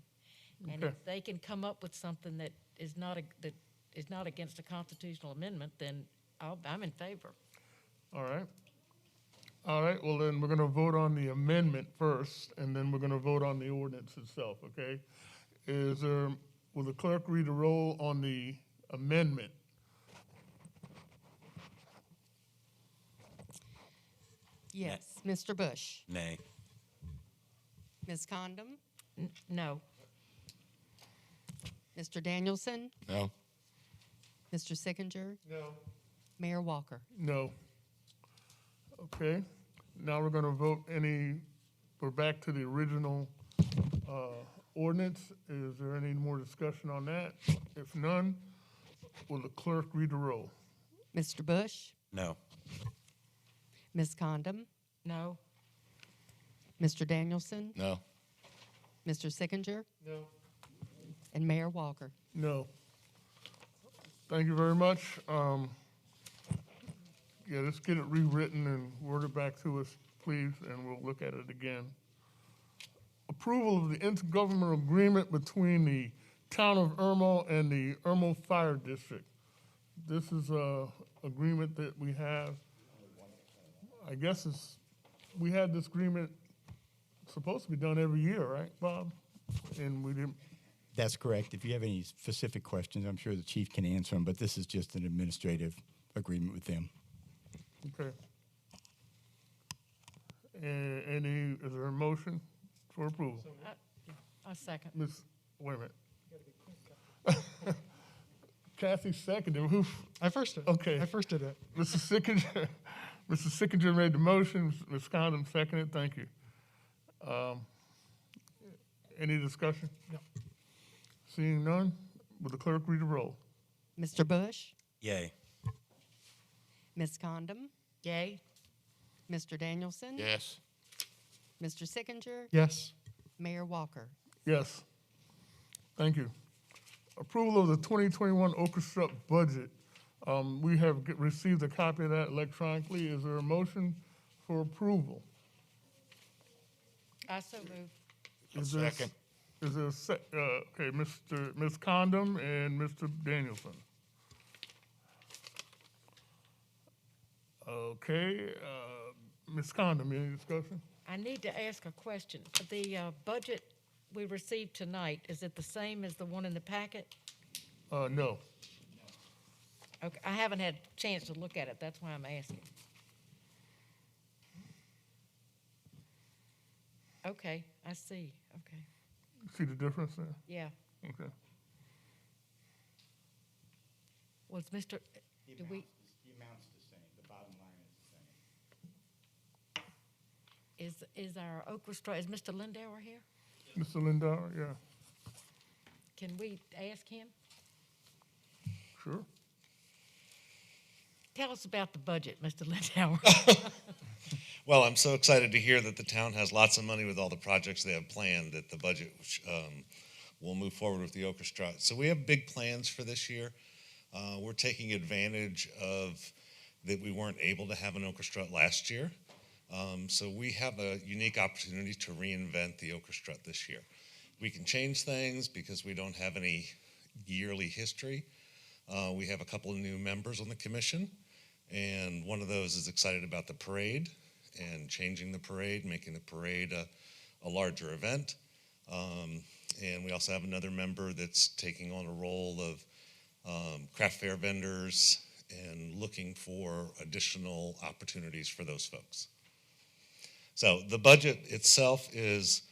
S23: and
S1: Okay.
S23: if they can come up with something that is not against a constitutional amendment, then I'm in favor.
S1: All right. All right, well then we're gonna vote on the amendment first, and then we're gonna vote on the ordinance itself, okay? Will the clerk read the roll on the amendment?
S6: Yes. Mr. Bush?
S5: Nay.
S6: Ms. Condom?
S23: No.
S6: Mr. Danielson?
S7: No.
S6: Mr. Sickinger?
S3: No.
S6: Mayor Walker?
S1: No. Okay, now we're gonna vote we're back to the original ordinance. Is there any more discussion on that? If none, will the clerk read the roll?
S6: Mr. Bush?
S5: No.
S6: Ms. Condom?
S23: No.
S6: Mr. Danielson?
S7: No.
S6: Mr. Sickinger?
S3: No.
S6: And Mayor Walker?
S1: No. Thank you very much. Yeah, let's get it rewritten and word it back to us, please, and we'll look at it again. Approval of the intergovernmental agreement between the town of Irmo and the Irmo Fire District. This is a agreement that we have. I guess we had this agreement supposed to be done every year, right, Bob? And we didn't.
S8: That's correct. If you have any specific questions, I'm sure the chief can answer them, but this is just an administrative agreement with them.
S1: Okay. Is there a motion for approval?
S23: I second.
S1: Wait a minute. Kathy seconded.
S3: I first did.
S1: Okay.
S3: I first did it.
S1: Mr. Sickinger made the motion. Ms. Condon seconded. Thank you. Any discussion?
S3: No.
S1: Seeing none, will the clerk read the roll?
S6: Mr. Bush?
S5: Yay.
S6: Ms. Condom?
S23: Yay.
S6: Mr. Danielson?
S7: Yes.
S6: Mr. Sickinger?
S3: Yes.
S6: Mayor Walker?
S1: Yes. Thank you. Approval of the 2021 orchestra budget. We have received a copy of that electronically. Is there a motion for approval?
S23: I so move.
S7: Second.
S1: Is there okay, Ms. Condom and Mr. Danielson. Okay, Ms. Condon, any discussion?
S23: I need to ask a question. The budget we received tonight, is it the same as the one in the packet?
S1: No.
S23: Okay, I haven't had a chance to look at it, that's why I'm asking. Okay, I see, okay,
S1: See the difference there?
S23: yeah.
S1: Okay.
S23: Was Mr., do we,
S8: The amount's the same, the bottom line is the same.
S23: is our orchestra, is Mr. Lindauer here?
S1: Mr. Lindauer, yeah,
S23: Can we ask him?
S1: sure.
S23: Tell us about the budget, Mr. Lindauer.
S9: Well, I'm so excited to hear that the town has lots of money with all the projects they have planned, that the budget will move forward with the orchestra. So we have big plans for this year. We're taking advantage of that we weren't able to have an orchestra last year. So we have a unique opportunity to reinvent the orchestra this year. We can change things because we don't have any yearly history. We have a couple of new members on the commission, and one of those is excited about the parade and changing the parade, making the parade a larger event. And we also have another member that's taking on a role of craft fair vendors and looking for additional opportunities for those folks. So the budget itself is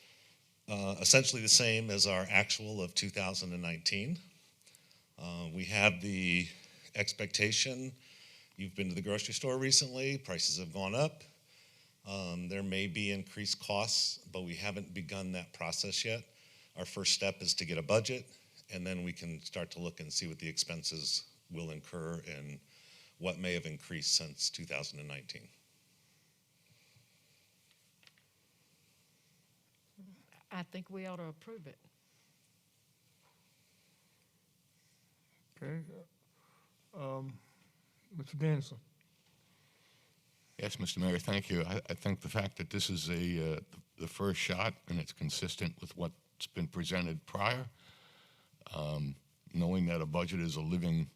S9: essentially the same as our actual of 2019. We have the expectation, you've been to the grocery store recently, prices have gone up. There may be increased costs, but we haven't begun that process yet. Our first step is to get a budget, and then we can start to look and see what the expenses will incur and what may have increased since 2019.
S23: I think we ought to approve it.
S1: Okay. Mr. Danielson.
S7: Yes, Mr. Mayor, thank you. I think the fact that this is the first shot and it's consistent with what's been presented prior, knowing that a budget is a living,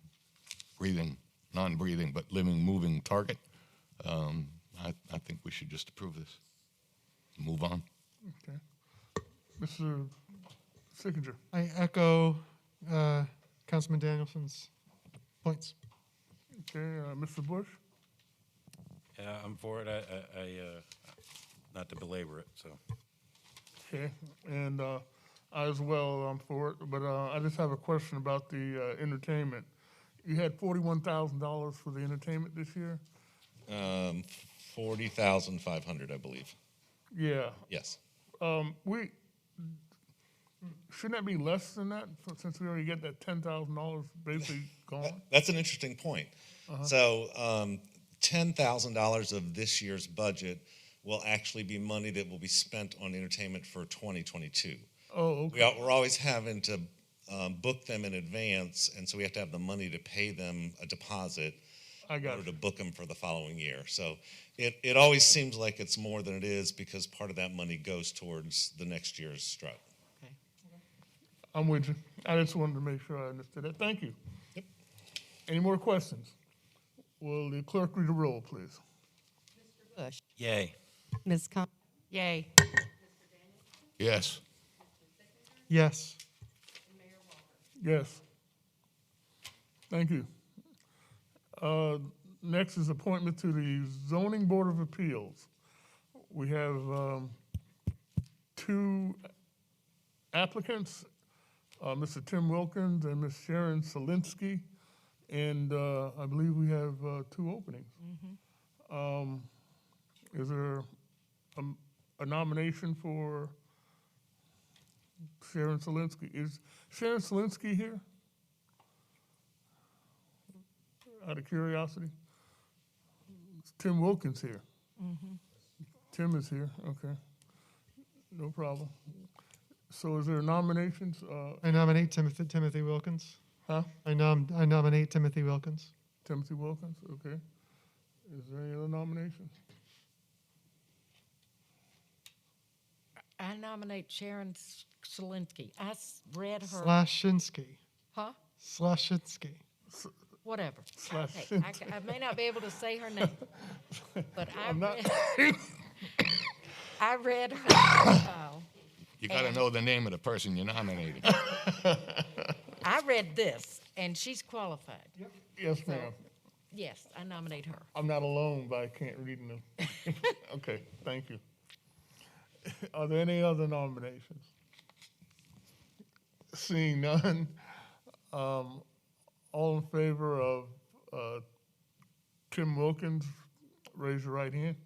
S7: breathing, non-breathing, but living, moving target, I think we should just approve this. Move on.
S1: Okay. Mr. Sickinger.
S3: I echo Councilman Danielson's points.
S1: Okay, Mr. Bush.
S5: Yeah, I'm for it. I not to belabor it, so.
S1: Okay, and I as well, I'm for it, but I just have a question about the entertainment. You had $41,000 for the entertainment this year?
S9: 40,500, I believe.
S1: Yeah.
S9: Yes.
S1: Shouldn't that be less than that, since we already get that $10,000 basically gone?
S9: That's an interesting point. So $10,000 of this year's budget will actually be money that will be spent on entertainment for 2022.
S1: Oh, okay.
S9: We're always having to book them in advance, and so we have to have the money to pay them a deposit in order to book them for the following year. So it always seems like it's more than it is because part of that money goes towards the next year's strut.
S1: I'm with you. I just wanted to make sure I understood that. Thank you.
S9: Yep.
S1: Any more questions? Will the clerk read the roll, please?
S6: Mr. Bush.
S5: Yay.
S6: Ms. Con.
S23: Yay.
S7: Yes.
S3: Yes.
S1: Yes. Thank you. Next is appointment to the Zoning Board of Appeals. We have two applicants, Mr. Tim Wilkins and Ms. Sharon Solinsky, and I believe we have two openings. Is there a nomination for Sharon Solinsky? Is Sharon Solinsky here? Out of curiosity? Is Tim Wilkins here? Tim is here, okay. No problem. So is there nominations?
S3: I nominate Timothy Wilkins.
S1: Huh?
S3: I nominate Timothy Wilkins.
S1: Timothy Wilkins, okay. Is there any other nominations?
S23: I nominate Sharon Solinsky. I read her.
S3: Slashinsky.
S23: Huh?
S3: Slashinsky.
S23: whatever.
S1: Slash
S23: Hey, I may not be able to say her name, but
S1: I'm not-
S23: I read her file.
S7: You got to
S23: And-
S7: know the name of the person you're nominating.
S23: I read this, and she's qualified.
S1: Yes,
S23: So,
S1: ma'am.
S23: Yes, I nominate her.
S1: I'm not alone, but I can't read them. Okay, thank you. Are there any other nominations? Seeing none, all in favor of Tim Wilkins, raise your right hand.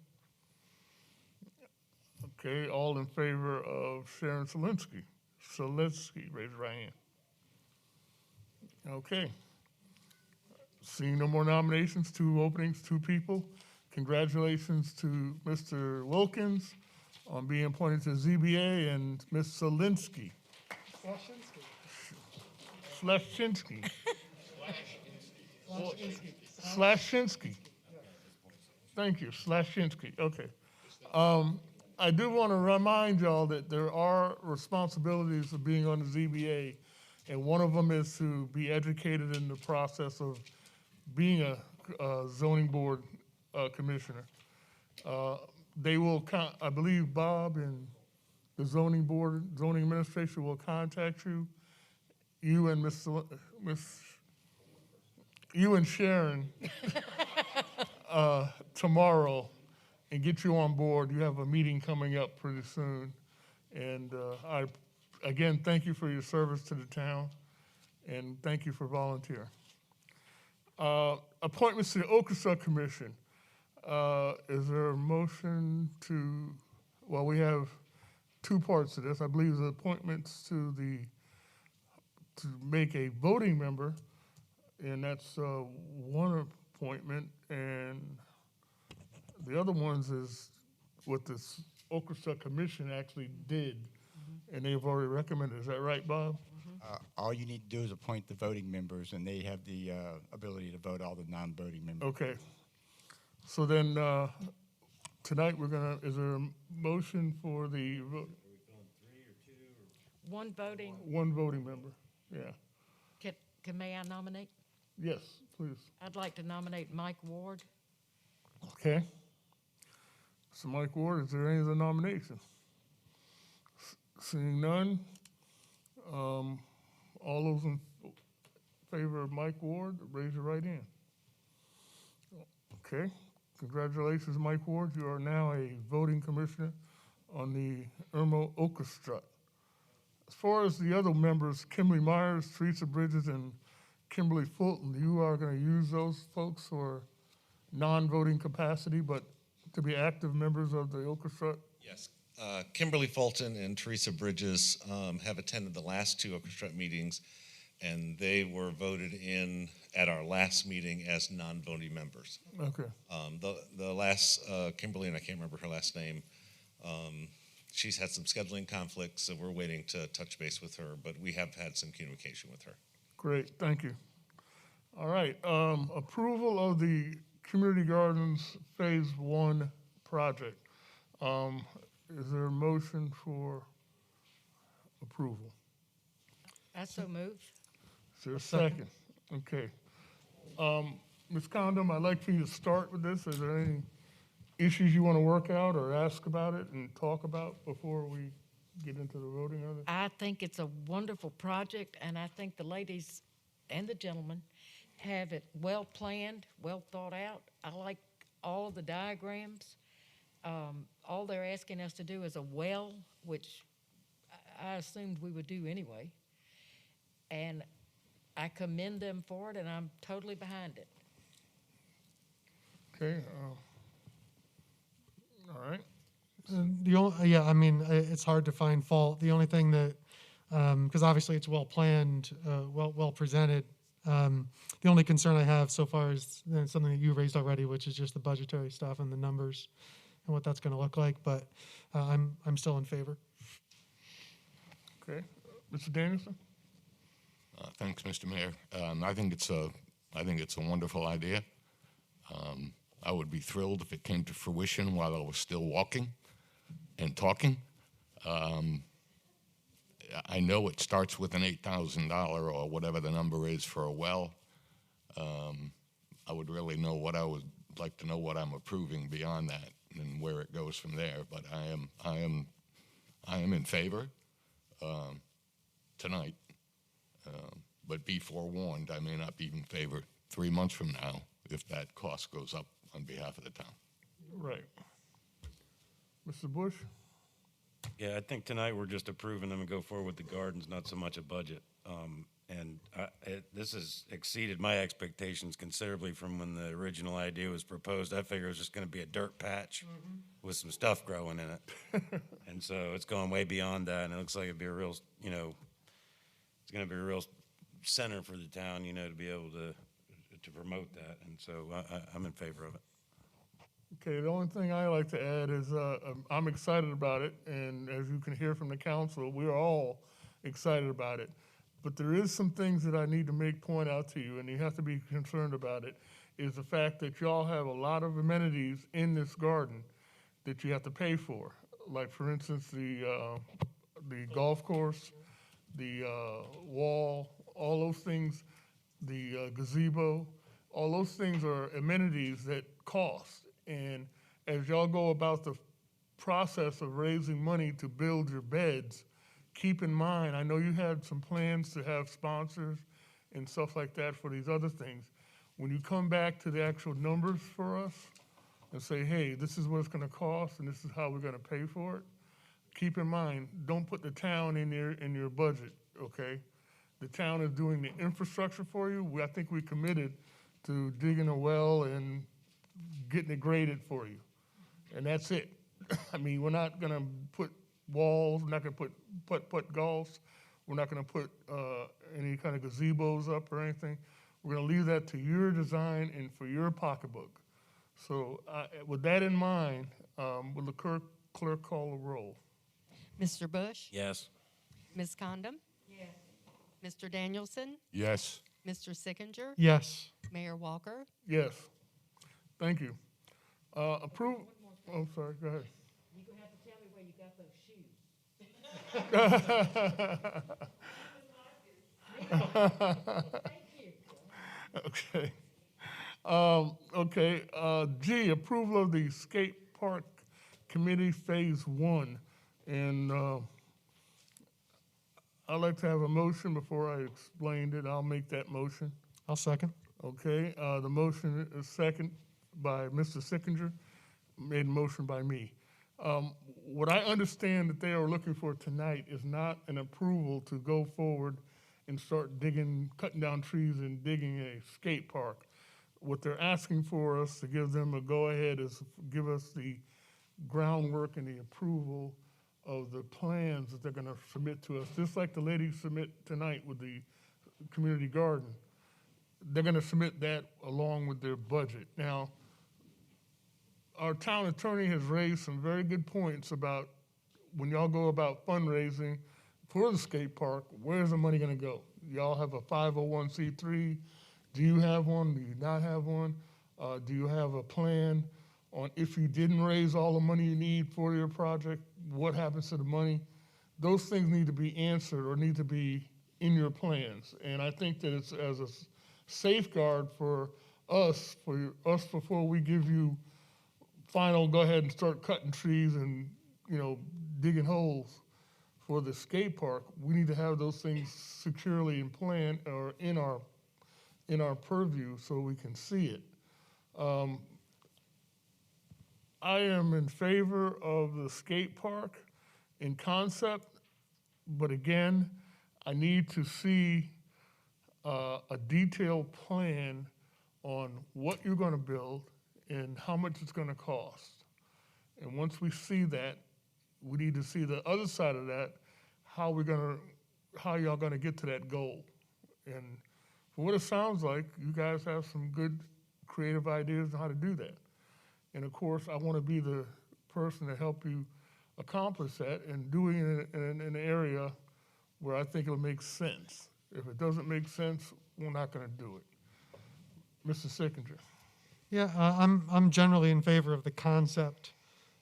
S1: Okay, all in favor of Sharon Solinsky, raise your right hand. Okay. Seeing no more nominations, 2 openings, 2 people. Congratulations to Mr. Wilkins on being appointed to ZBA and Ms. Solinsky. Slashinsky. Slashinsky. Thank you, Slashinsky, okay. I do want to remind y'all that there are responsibilities of being on the ZBA, and one of them is to be educated in the process of being a zoning board commissioner. They will, I believe Bob and the zoning board, zoning administration will contact you, you and you and Sharon tomorrow and get you on board. You have a meeting coming up pretty soon. And I, again, thank you for your service to the town, and thank you for volunteering. Appointments to the Orchestra Commission. Is there a motion to, well, we have 2 parts to this. I believe the appointments to make a voting member, and that's 1 appointment, and the other ones is what this Orchestra Commission actually did, and they've already recommended. Is that right, Bob?
S8: All you need to do is appoint the voting members, and they have the ability to vote all the non-voting members.
S1: Okay. So then, tonight we're gonna, is there a motion for the
S23: One voting,
S1: 1 voting member? Yeah.
S23: may I nominate?
S1: Yes, please.
S23: I'd like to nominate Mike Ward.
S1: Okay. So Mike Ward, is there any other nominations? Seeing none, all those in favor of Mike Ward, raise your right hand. Okay, congratulations, Mike Ward. You are now a voting commissioner on the Irmo Orchestra. As far as the other members, Kimberly Myers, Teresa Bridges, and Kimberly Fulton, you are going to use those folks for non-voting capacity, but to be active members of the orchestra?
S9: Yes. Kimberly Fulton and Teresa Bridges have attended the last 2 orchestra meetings, and they were voted in at our last meeting as non-voting members.
S1: Okay.
S9: The last, Kimberly, and I can't remember her last name, she's had some scheduling conflicts, so we're waiting to touch base with her, but we have had some communication with her.
S1: Great, thank you. All right, approval of the Community Gardens Phase 1 project. Is there a motion for approval?
S23: I so move.
S1: Is there a second? Okay. Ms. Condom, I'd like for you to start with this. Is there any issues you want to work out or ask about it and talk about before we get into the voting of it?
S23: I think it's a wonderful project, and I think the ladies and the gentlemen have it well planned, well thought out. I like all of the diagrams. All they're asking us to do is a well, which I assumed we would do anyway. And I commend them for it, and I'm totally behind it.
S1: Okay. All right.
S3: Yeah, I mean, it's hard to find fault. The only thing that, because obviously it's well planned, well presented. The only concern I have so far is something that you raised already, which is just the budgetary stuff and the numbers and what that's going to look like. But I'm still in favor.
S1: Okay, Mr. Danielson.
S7: Thanks, Mr. Mayor. I think it's a wonderful idea. I would be thrilled if it came to fruition while I was still walking and talking. I know it starts with an $8,000 or whatever the number is for a well. I would really know what I would like to know what I'm approving beyond that and where it goes from there. But I am in favor tonight. But be forewarned, I may not be in favor 3 months from now if that cost goes up on behalf of the town.
S1: Right. Mr. Bush?
S5: Yeah, I think tonight we're just approving them and go forward with the gardens, not so much a budget. This has exceeded my expectations considerably from when the original idea was proposed. I figured it was just going to be a dirt patch with some stuff growing in it. And so it's going way beyond that, and it looks like it'd be a real, it's going to be a real center for the town, to be able to promote that. And so I'm in favor of it.
S1: Okay, the only thing I like to add is I'm excited about it, and as you can hear from the council, we're all excited about it. But there is some things that I need to point out to you, and you have to be concerned about it, is the fact that y'all have a lot of amenities in this garden that you have to pay for. Like, for instance, the golf course, the wall, all those things, the gazebo, all those things are amenities that cost. And as y'all go about the process of raising money to build your beds, keep in mind, I know you had some plans to have sponsors and stuff like that for these other things. When you come back to the actual numbers for us and say, hey, this is what it's gonna cost and this is how we're gonna pay for it, keep in mind, don't put the town in your budget, okay? The town is doing the infrastructure for you. I think we committed to digging a well and getting it graded for you. And that's it. I mean, we're not gonna put walls, we're not gonna put putt golfs, we're not gonna put any kind of gazebos up or anything. We're gonna leave that to your design and for your pocketbook. So with that in mind, will the clerk call the roll?
S6: Mr. Bush?
S5: Yes.
S6: Ms. Condon?
S23: Yes.
S6: Mr. Danielson?
S7: Yes.
S6: Mr. Sickinger?
S3: Yes.
S6: Mayor Walker?
S1: Yes. Thank you. Approve. Oh, sorry. Go ahead.
S23: You're going to have to tell me where you got those shoes. Thank you.
S1: Okay. G, approval of the skate park committee phase 1. And I'd like to have a motion before I explained it. I'll make that motion.
S3: I'll second.
S1: Okay, the motion is second by Mr. Sickinger, made a motion by me. What I understand that they are looking for tonight is not an approval to go forward and start cutting down trees and digging a skate park. What they're asking for us to give them a go-ahead is give us the groundwork and the approval of the plans that they're gonna submit to us, just like the ladies submit tonight with the community garden. They're gonna submit that along with their budget. Now, our town attorney has raised some very good points about when y'all go about fundraising for the skate park, where's the money gonna go? Y'all have a 501c3. Do you have one? Do you not have one? Do you have a plan on if you didn't raise all the money you need for your project, what happens to the money? Those things need to be answered or need to be in your plans. And I think that it's as a safeguard for us before we give you final go ahead and start cutting trees and digging holes for the skate park. We need to have those things securely in plan or in our purview so we can see it. I am in favor of the skate park in concept, but again, I need to see a detailed plan on what you're gonna build and how much it's gonna cost. And once we see that, we need to see the other side of that, how y'all gonna get to that goal. And for what it sounds like, you guys have some good creative ideas on how to do that. And of course, I wanna be the person to help you accomplish that and doing it in an area where I think it'll make sense. If it doesn't make sense, we're not gonna do it. Mr. Sickinger.
S3: Yeah, I'm generally in favor of the concept.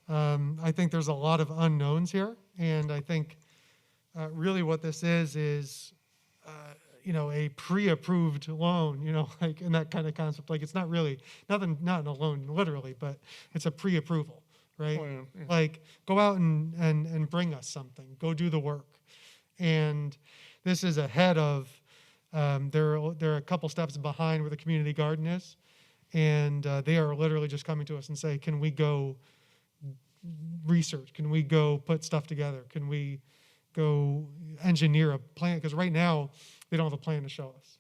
S3: I think there's a lot of unknowns here, and I think really what this is a pre-approved loan, like in that kind of concept. Like it's not really not a loan literally, but it's a pre-approval, right?
S1: Plan, yeah.
S3: Like go out and bring us something. Go do the work. And this is ahead of they're a couple steps behind where the community garden is, and they are literally just coming to us and say, can we go research? Can we go put stuff together? Can we go engineer a plan? Because right now they don't have a plan to show us.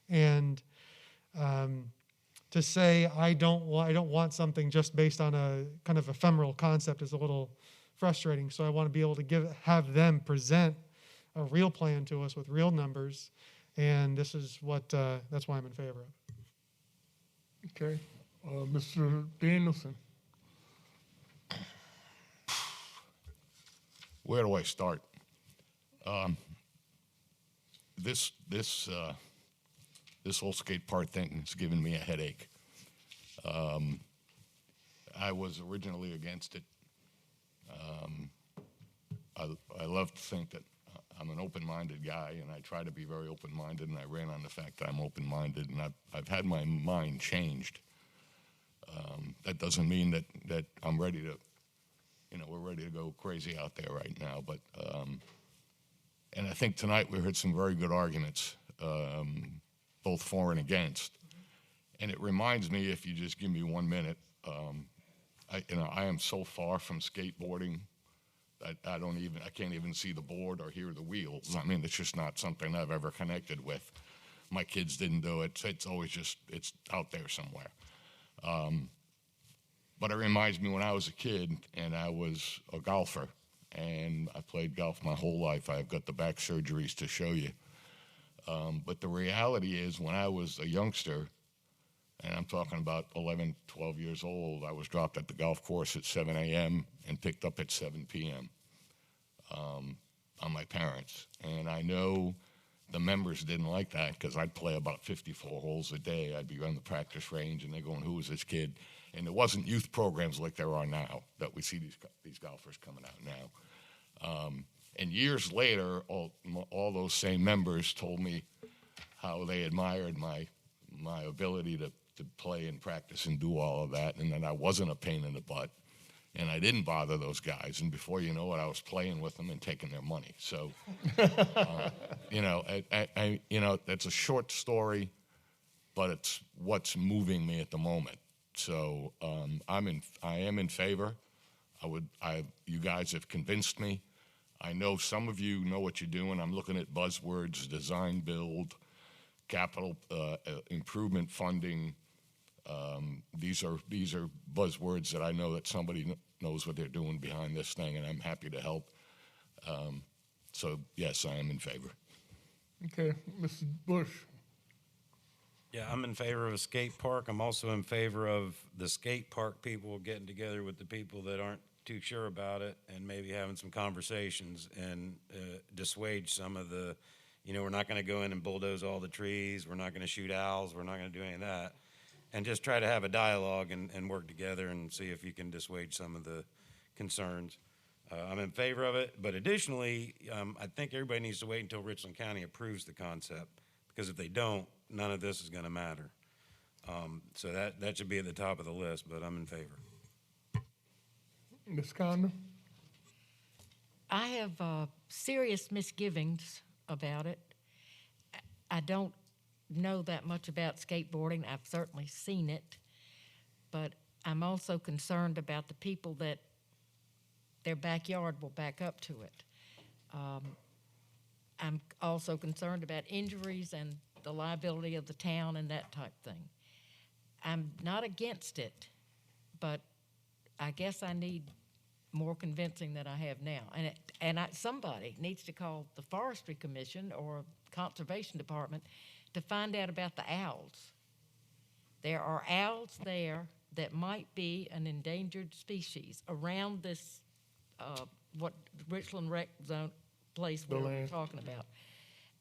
S3: And to say I don't want something just based on a kind of ephemeral concept is a little frustrating. So I want to be able to have them present a real plan to us with real numbers, and this is that's why I'm in favor of.
S1: Okay. Mr. Danielson.
S7: Where do I start? This whole skate park thing is giving me a headache. I was originally against it. I love to think that I'm an open-minded guy, and I try to be very open-minded, and I ran on the fact that I'm open-minded, and I've had my mind changed. That doesn't mean that I'm ready to, we're ready to go crazy out there right now, but and I think tonight we heard some very good arguments, both for and against. And it reminds me, if you just give me 1 minute, I am so far from skateboarding that I can't even see the board or hear the wheels. I mean, it's just not something I've ever connected with. My kids didn't do it. It's always it's out there somewhere. But it reminds me when I was a kid and I was a golfer, and I played golf my whole life. I've got the back surgeries to show you. But the reality is, when I was a youngster, and I'm talking about 11, 12 years old, I was dropped at the golf course at 7 a.m. and picked up at 7 p.m. On my parents. And I know the members didn't like that, because I'd play about 54 holes a day. I'd be on the practice range, and they're going, who is this kid? And there wasn't youth programs like there are now, that we see these golfers coming out now. And years later, all those same members told me how they admired my ability to play and practice and do all of that, and that I wasn't a pain in the butt, and I didn't bother those guys. And before you know it, I was playing with them and taking their money. So, that's a short story, but it's what's moving me at the moment. So I am in favor. You guys have convinced me. I know some of you know what you're doing. I'm looking at buzzwords: design, build, capital improvement funding. These are buzzwords that I know that somebody knows what they're doing behind this thing, and I'm happy to help. So yes, I am in favor.
S1: Okay, Mr. Bush.
S5: Yeah, I'm in favor of a skate park. I'm also in favor of the skate park people getting together with the people that aren't too sure about it, and maybe having some conversations and dissuade some of the, we're not going to go in and bulldoze all the trees. We're not going to shoot owls. We're not going to do any of that. And just try to have a dialogue and work together and see if you can dissuade some of the concerns. I'm in favor of it, but additionally, I think everybody needs to wait until Richland County approves the concept, because if they don't, none of this is going to matter. So that should be at the top of the list, but I'm in favor.
S1: Ms. Condon?
S23: I have serious misgivings about it. I don't know that much about skateboarding. I've certainly seen it, but I'm also concerned about the people that their backyard will back up to it. I'm also concerned about injuries and the liability of the town and that type thing. I'm not against it, but I guess I need more convincing than I have now. And somebody needs to call the Forestry Commission or Conservation Department to find out about the owls. There are owls there that might be an endangered species around this, what Richland Rec Zone place where we're talking about.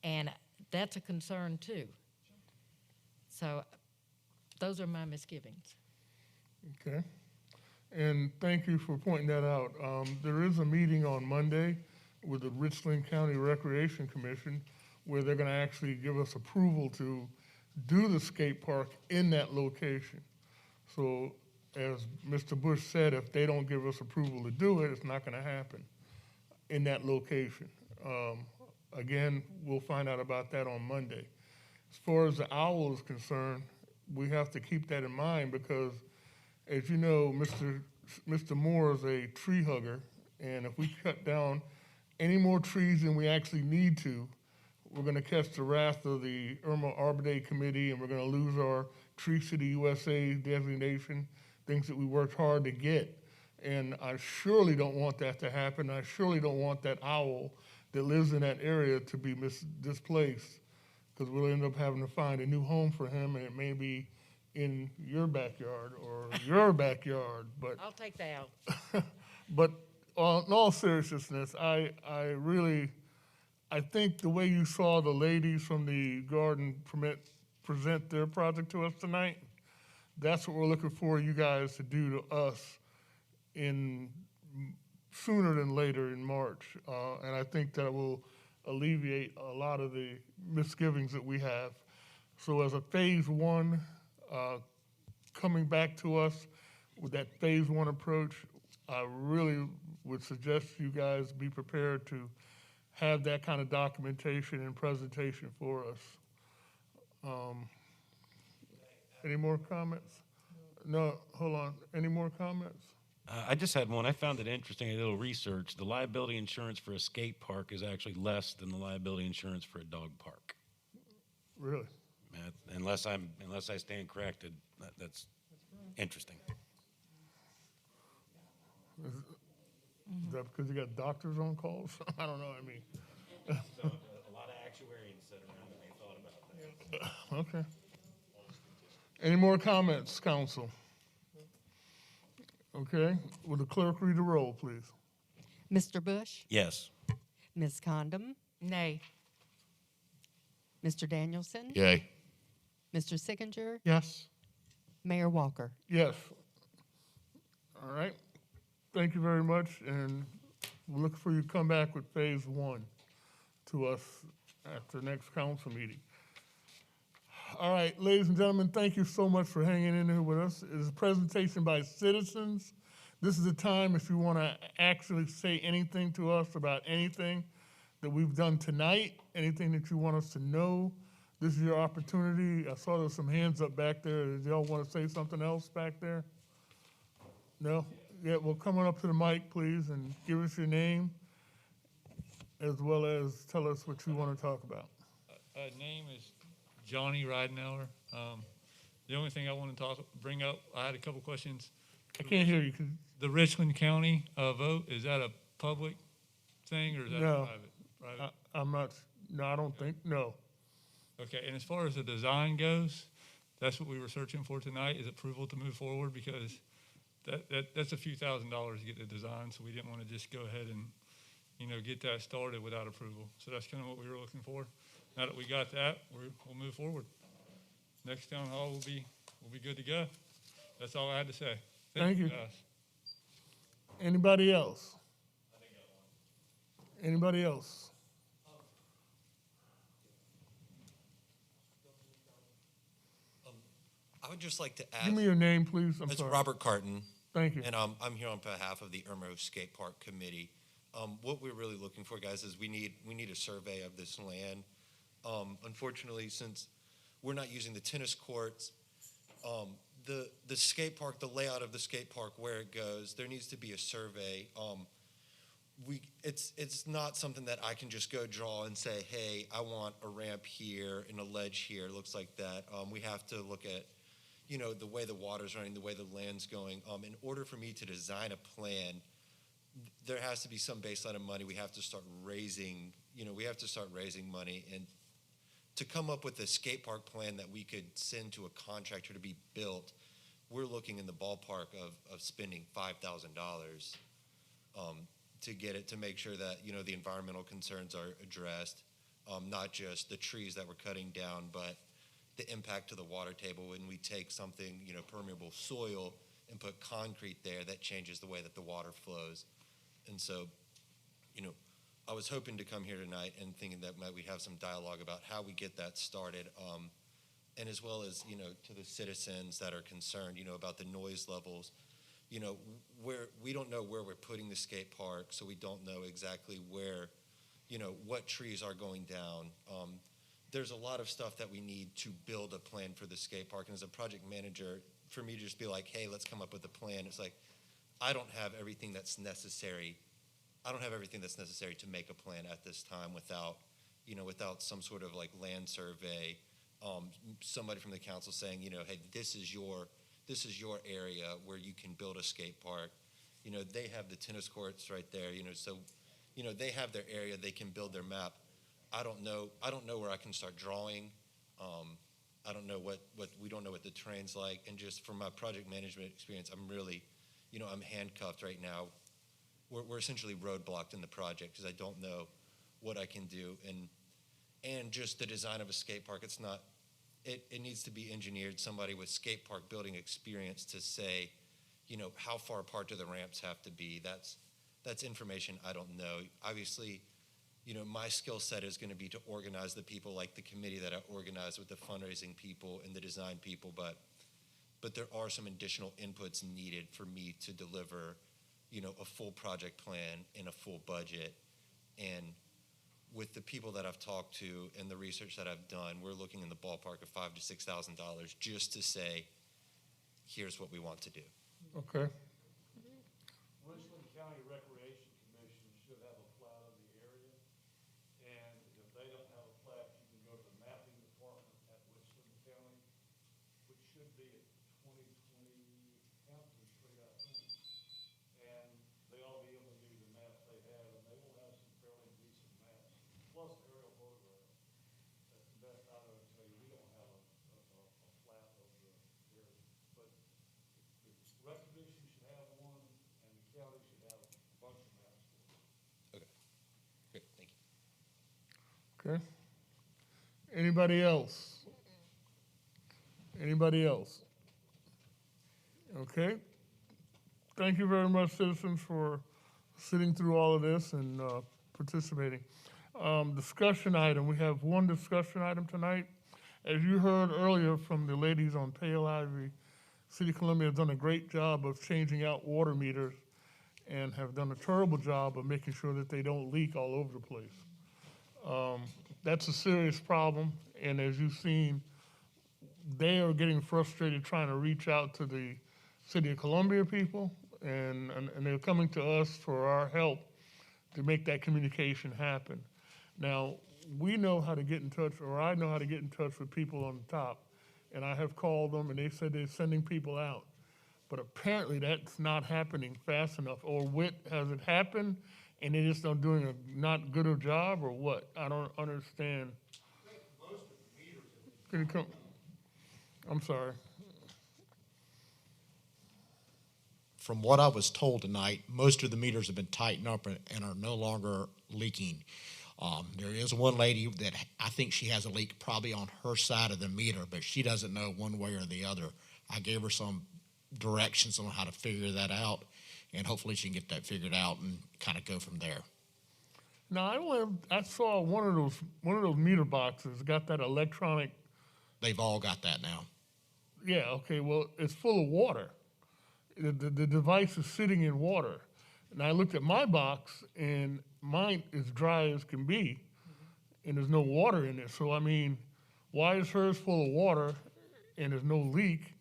S23: And that's a concern too. So those are my misgivings.
S1: Okay. And thank you for pointing that out. There is a meeting on Monday with the Richland County Recreation Commission where they're gonna actually give us approval to do the skate park in that location. So as Mr. Bush said, if they don't give us approval to do it, it's not gonna happen in that location. Again, we'll find out about that on Monday. As far as the owl is concerned, we have to keep that in mind because, as you know, Mr. Moore is a tree hugger, and if we cut down any more trees than we actually need to, we're gonna catch the wrath of the Irmo Arbor Day Committee, and we're gonna lose our Tree City USA designation, things that we worked hard to get. And I surely don't want that to happen. I surely don't want that owl that lives in that area to be displaced, because we'll end up having to find a new home for him, and it may be in your backyard or your backyard, but.
S23: I'll take the owl.
S1: But in all seriousness, I think the way you saw the ladies from the garden present their project to us tonight, that's what we're looking for you guys to do to us sooner than later in March. And I think that will alleviate a lot of the misgivings that we have. So as a phase one, coming back to us with that phase one approach, I really would suggest you guys be prepared to have that kind of documentation and presentation for us. Any more comments? No, hold on. Any more comments?
S5: I just had one. I found it interesting. I did a little research. The liability insurance for a skate park is actually less than the liability insurance for a dog park.
S1: Really?
S5: Unless I stand corrected, that's interesting.
S1: Is that because you got doctors on calls? I don't know. I mean.
S5: So a lot of actuaries sat around and they thought about that.
S1: Okay. Any more comments, council? Okay. Will the clerk read the roll, please?
S6: Mr. Bush?
S5: Yes.
S6: Ms. Condom?
S23: Nay.
S6: Mr. Danielson?
S7: Yay.
S6: Mr. Sickinger?
S3: Yes.
S6: Mayor Walker?
S1: Yes. All right. Thank you very much, and we'll look for you to come back with phase one to us at the next council meeting. All right, ladies and gentlemen, thank you so much for hanging in here with us. It is a presentation by citizens. This is the time if you want to actually say anything to us about anything that we've done tonight, anything that you want us to know. This is your opportunity. I saw there's some hands up back there. Did y'all want to say something else back there? No? Yeah, well, come on up to the mic, please, and give us your name, as well as tell us what you want to talk about.
S15: Name is Johnny Ridenauer. The only thing I want to bring up, I had a couple questions.
S1: I can't hear you.
S15: The Richland County vote, is that a public thing or is that
S1: No.
S15: private?
S1: I'm not, no, I don't think, no.
S15: Okay, and as far as the design goes, that's what we were searching for tonight, is approval to move forward, because that's a few $1,000s to get the design, so we didn't want to just go ahead and, get that started without approval. So that's kind of what we were looking for. Now that we got that, we'll move forward. Next town hall will be good to go. That's all I had to say.
S1: Thank you.
S15: Guys.
S1: Anybody else? Anybody else?
S16: I would just like to ask.
S1: Give me your name, please. I'm
S16: It's
S1: sorry.
S16: Robert Carton.
S1: Thank you.
S16: And I'm here on behalf of the Irmo Skate Park Committee. What we're really looking for, guys, is we need a survey of this land. Unfortunately, since we're not using the tennis courts, the skate park, the layout of the skate park, where it goes, there needs to be a survey. It's not something that I can just go draw and say, hey, I want a ramp here and a ledge here. It looks like that. We have to look at, the way the water's running, the way the land's going. In order for me to design a plan, there has to be some baseline of money. We have to start raising, money. And to come up with a skate park plan that we could send to a contractor to be built, we're looking in the ballpark of spending $5,000 to get it, to make sure that, the environmental concerns are addressed, not just the trees that we're cutting down, but the impact to the water table when we take something, permeable soil and put concrete there that changes the way that the water flows. And so, I was hoping to come here tonight and thinking that we have some dialogue about how we get that started, and as well as, to the citizens that are concerned, about the noise levels. Where we don't know where we're putting the skate park, so we don't know exactly where, what trees are going down. There's a lot of stuff that we need to build a plan for the skate park. And as a project manager, for me to just be like, hey, let's come up with a plan, it's like, I don't have everything that's necessary. I don't have everything that's necessary to make a plan at this time without, without some sort of like land survey, somebody from the council saying, hey, this is your area where you can build a skate park. They have the tennis courts right there, so, they have their area, they can build their map. I don't know where I can start drawing. I don't know we don't know what the terrain's like. And just from my project management experience, I'm really, I'm handcuffed right now. We're essentially roadblocked in the project because I don't know what I can do. And just the design of a skate park, it's not, it needs to be engineered, somebody with skate park building experience to say, how far apart do the ramps have to be? That's information I don't know. Obviously, my skill set is going to be to organize the people like the committee that I organize with the fundraising people and the design people, but there are some additional inputs needed for me to deliver, a full project plan and a full budget. And with the people that I've talked to and the research that I've done, we're looking in the ballpark of $5,000 to $6,000 just to say, here's what we want to do.
S1: Okay.
S4: Richland County Recreation Commission should have a plat of the area, and if they don't have a plat, you can go to the mapping department at Richland County, which should be at 2020 Hampton Street, I think, and they ought to be able to give you the maps they have, and they will have some fairly decent maps, plus aerial photographs. That's the best I would tell you. We don't have a plat of the area, but the Rec Commission should have one, and the county should have a bunch of maps.
S16: Okay, great, thank you.
S1: Okay. Anybody else? Anybody else? Okay. Thank you very much, citizens, for sitting through all of this and participating. Discussion item. We have one discussion item tonight. As you heard earlier from the ladies on Pale Ivy, City of Columbia has done a great job of changing out water meters and have done a terrible job of making sure that they don't leak all over the place. That's a serious problem, and as you've seen, they are getting frustrated trying to reach out to the City of Columbia people, and they're coming to us for our help to make that communication happen. Now, we know how to get in touch, or I know how to get in touch with people on the top, and I have called them, and they said they're sending people out. But apparently that's not happening fast enough, or has it happened, and they just not doing a not good a job, or what? I don't understand. Can you come? I'm sorry.
S11: From what I was told tonight, most of the meters have been tightened up and are no longer leaking. There is one lady that I think she has a leak probably on her side of the meter, but she doesn't know one way or the other. I gave her some directions on how to figure that out, and hopefully she can get that figured out and kind of go from there.
S1: Now, I saw one of those meter boxes got that electronic.
S11: They've all got that now.
S1: Yeah, okay, well, it's full of water. The device is sitting in water. And I looked at my box, and mine is dry as can be, and there's no water in it. So, I mean, why is hers full of water and there's no leak,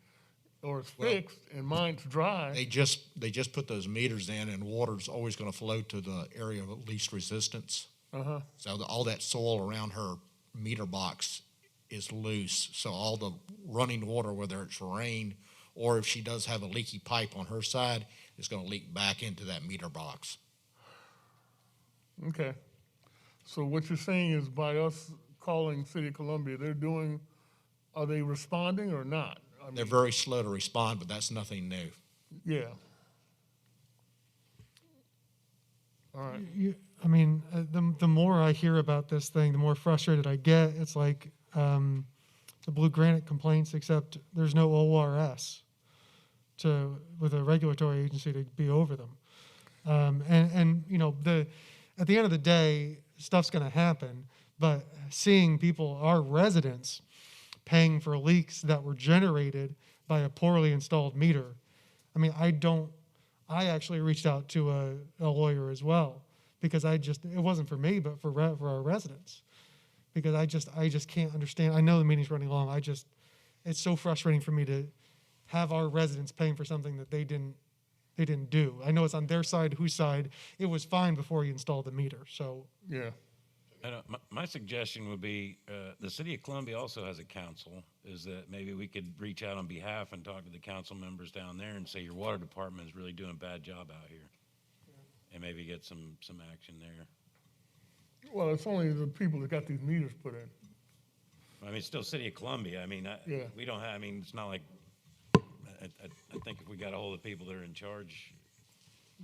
S1: or it's fixed, and mine's dry?
S11: They just put those meters in, and water's always going to flow to the area of least resistance.
S1: Uh-huh.
S11: So all that soil around her meter box is loose. So all the running water, whether it's rain or if she does have a leaky pipe on her side, it's going to leak back into that meter box.
S1: Okay. So what you're saying is by us calling City of Columbia, are they responding or not?
S11: They're very slow to respond, but that's nothing new.
S1: Yeah. All right.
S3: The more I hear about this thing, the more frustrated I get. It's like the Blue Granite complaints, except there's no ORS with a regulatory agency to be over them. at the end of the day, stuff's going to happen. But seeing people, our residents, paying for leaks that were generated by a poorly installed meter, I mean, I actually reached out to a lawyer as well, because it wasn't for me, but for our residents, because I just can't understand. I know the meeting's running long. It's so frustrating for me to have our residents paying for something that they didn't do. I know it's on their side, whose side. It was fine before you installed the meter. So
S1: Yeah.
S5: My suggestion would be, the city of Columbia also has a council, is that maybe we could reach out on behalf and talk to the council members down there and say your water department is really doing a bad job out here. And maybe get some action there.
S1: Well, it's only the people that got these meters put in.
S5: I mean, it's still city of Columbia. I mean,
S1: Yeah.
S5: we don't have, I mean, it's not like, I think if we got a hold of people that are in charge.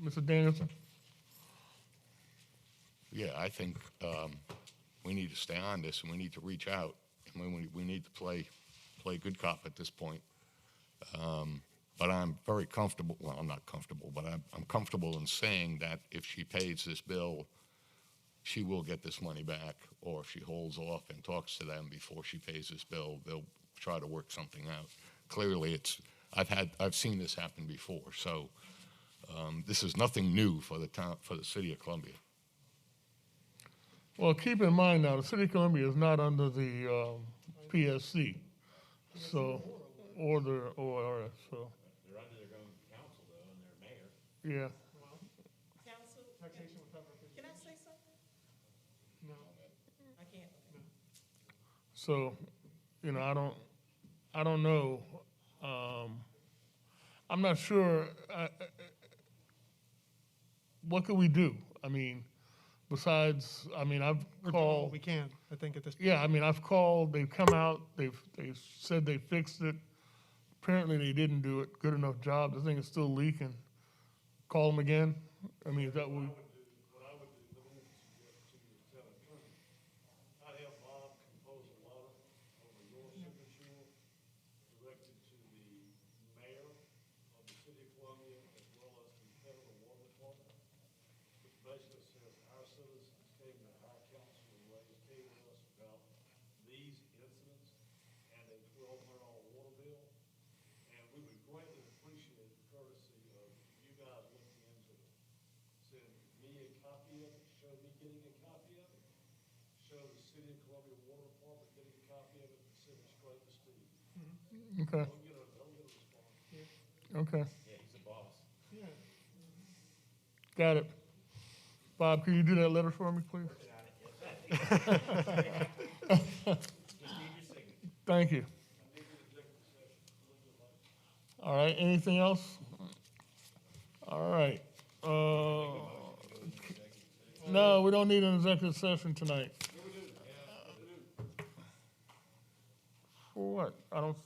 S1: Mr. Danielson?
S7: Yeah, I think we need to stay on this, and we need to reach out, and we need to play good cop at this point. But I'm very comfortable, well, I'm not comfortable, but I'm comfortable in saying that if she pays this bill, she will get this money back, or if she holds off and talks to them before she pays this bill, they'll try to work something out. Clearly, I've seen this happen before, so this is nothing new for the city of Columbia.
S1: Well, keep in mind now, the city of Columbia is not under the PSC, so, or the ORS, so,
S5: They're under their own council though, and their mayor.
S1: yeah.
S12: Council, can I say something?
S3: No.
S12: I can't.
S1: So, I don't know. I'm not sure. What could we do? I mean, besides, I've
S3: we're doing what
S1: called.
S3: we can, I think, at this point.
S1: Yeah, I've called. They've come out. They said they fixed it. Apparently, they didn't do it good enough job. The thing is still leaking. Call them again. I mean, is that what?
S4: What I would do, let me suggest to you, tell attorney, I'd have Bob compose a letter over your signature directed to the mayor of the city of Columbia as well as the head of the water department, which basically says our citizens came to our council and came to us about these incidents and a $1,200 water bill. And we would greatly appreciate the courtesy of you guys looking into it. Send me a copy of it, show me getting a copy of it, show the city of Columbia Water Department getting a copy of it, and send it straight to Steve.
S1: Okay.
S4: They'll get a response.
S1: Okay.
S5: Yeah, he's the boss.
S1: Got it. Bob, can you do that letter for me, please? Thank you. All right, anything else? All right. No, we don't need an executive session tonight. For what? I don't,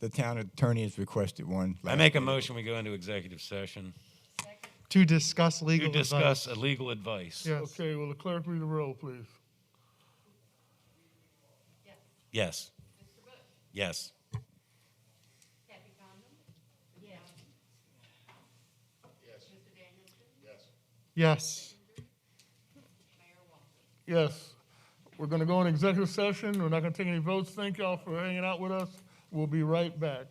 S8: The town attorney has requested one.
S5: I make a motion, we go into executive session
S3: To discuss legal
S5: to discuss
S3: advice.
S5: legal advice.
S3: Yes.
S1: okay, will the clerk read the roll, please?
S5: Yes. Yes.
S3: Yes.
S1: Yes. We're going to go in executive session. We're not going to take any votes. Thank y'all for hanging out with us. We'll be right back.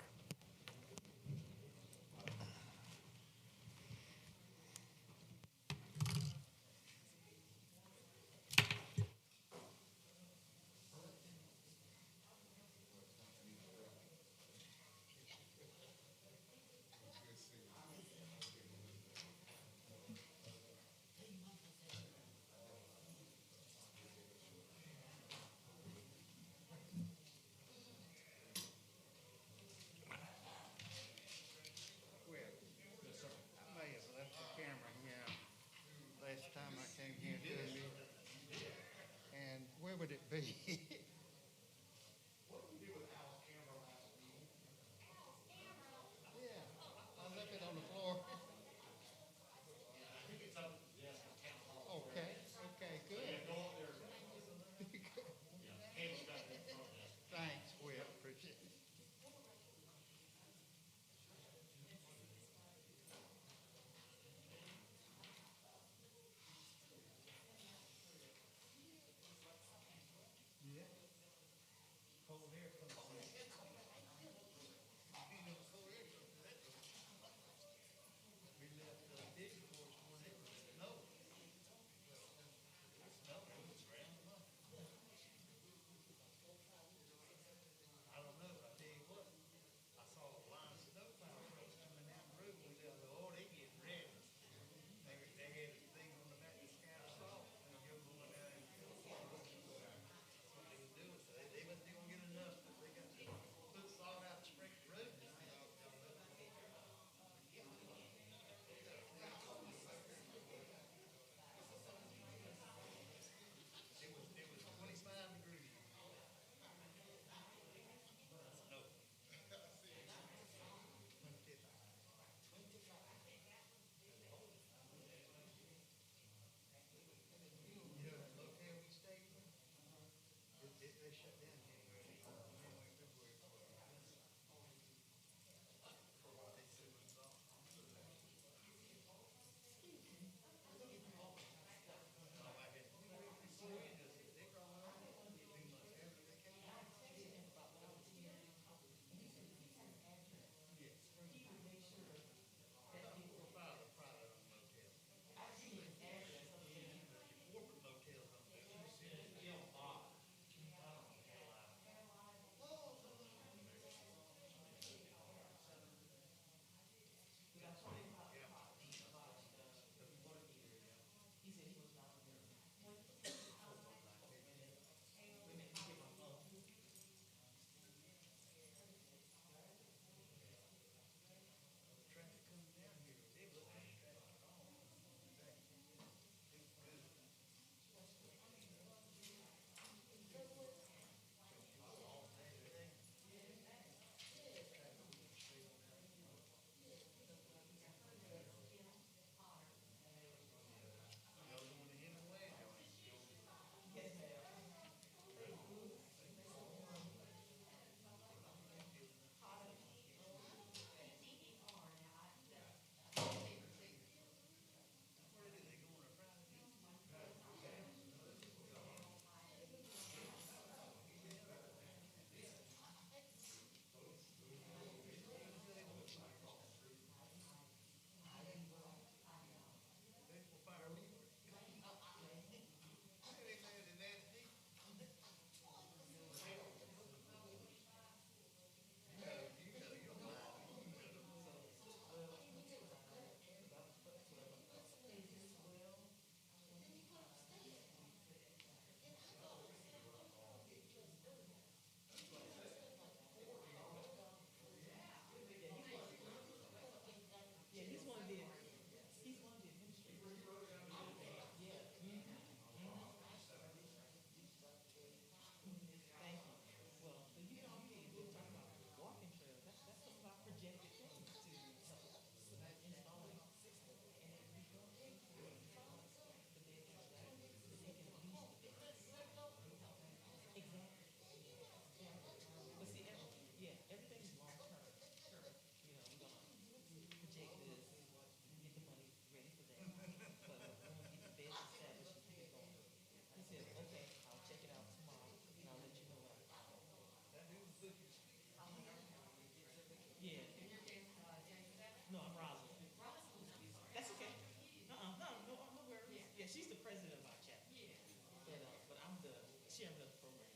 S12: I'm the chairman of the program.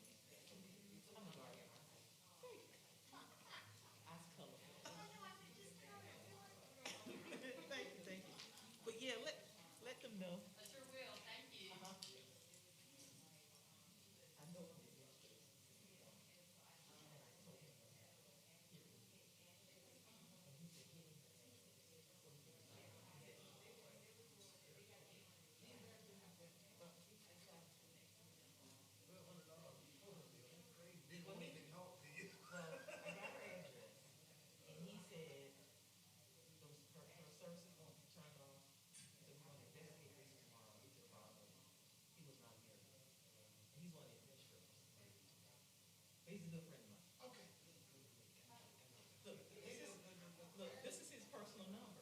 S12: I'm the guardian. That's colorful. Thank you. But yeah, let them know. I sure will, thank you. I know I'm the administrator. I got her address, and he said her services won't be turned off, so we're gonna investigate this tomorrow. He just brought it up. He was not here. And he's one of the administrators. He's a good friend of mine. Okay. This is his personal number.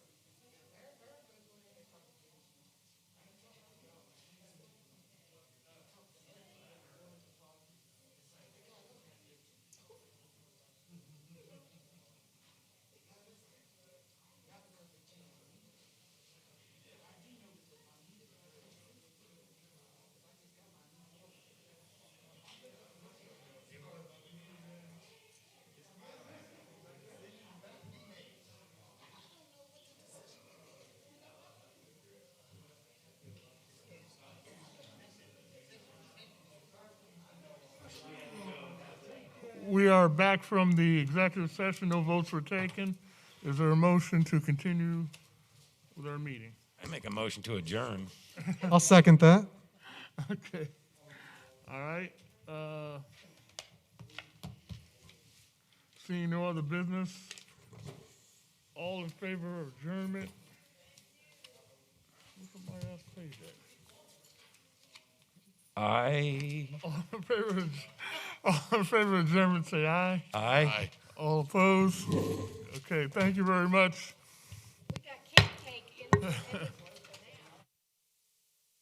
S1: We are back from the executive session. No votes were taken. Is there a motion to continue with our meeting?
S5: I make a motion to adjourn.
S3: I'll second that.
S1: Okay. All right. Seeing no other business, all in favor of adjournment? Somebody else say that.
S5: Aye.
S1: All in favor of adjournment, say aye.
S5: Aye.
S1: All opposed? Okay, thank you very much.
S10: We got cake in the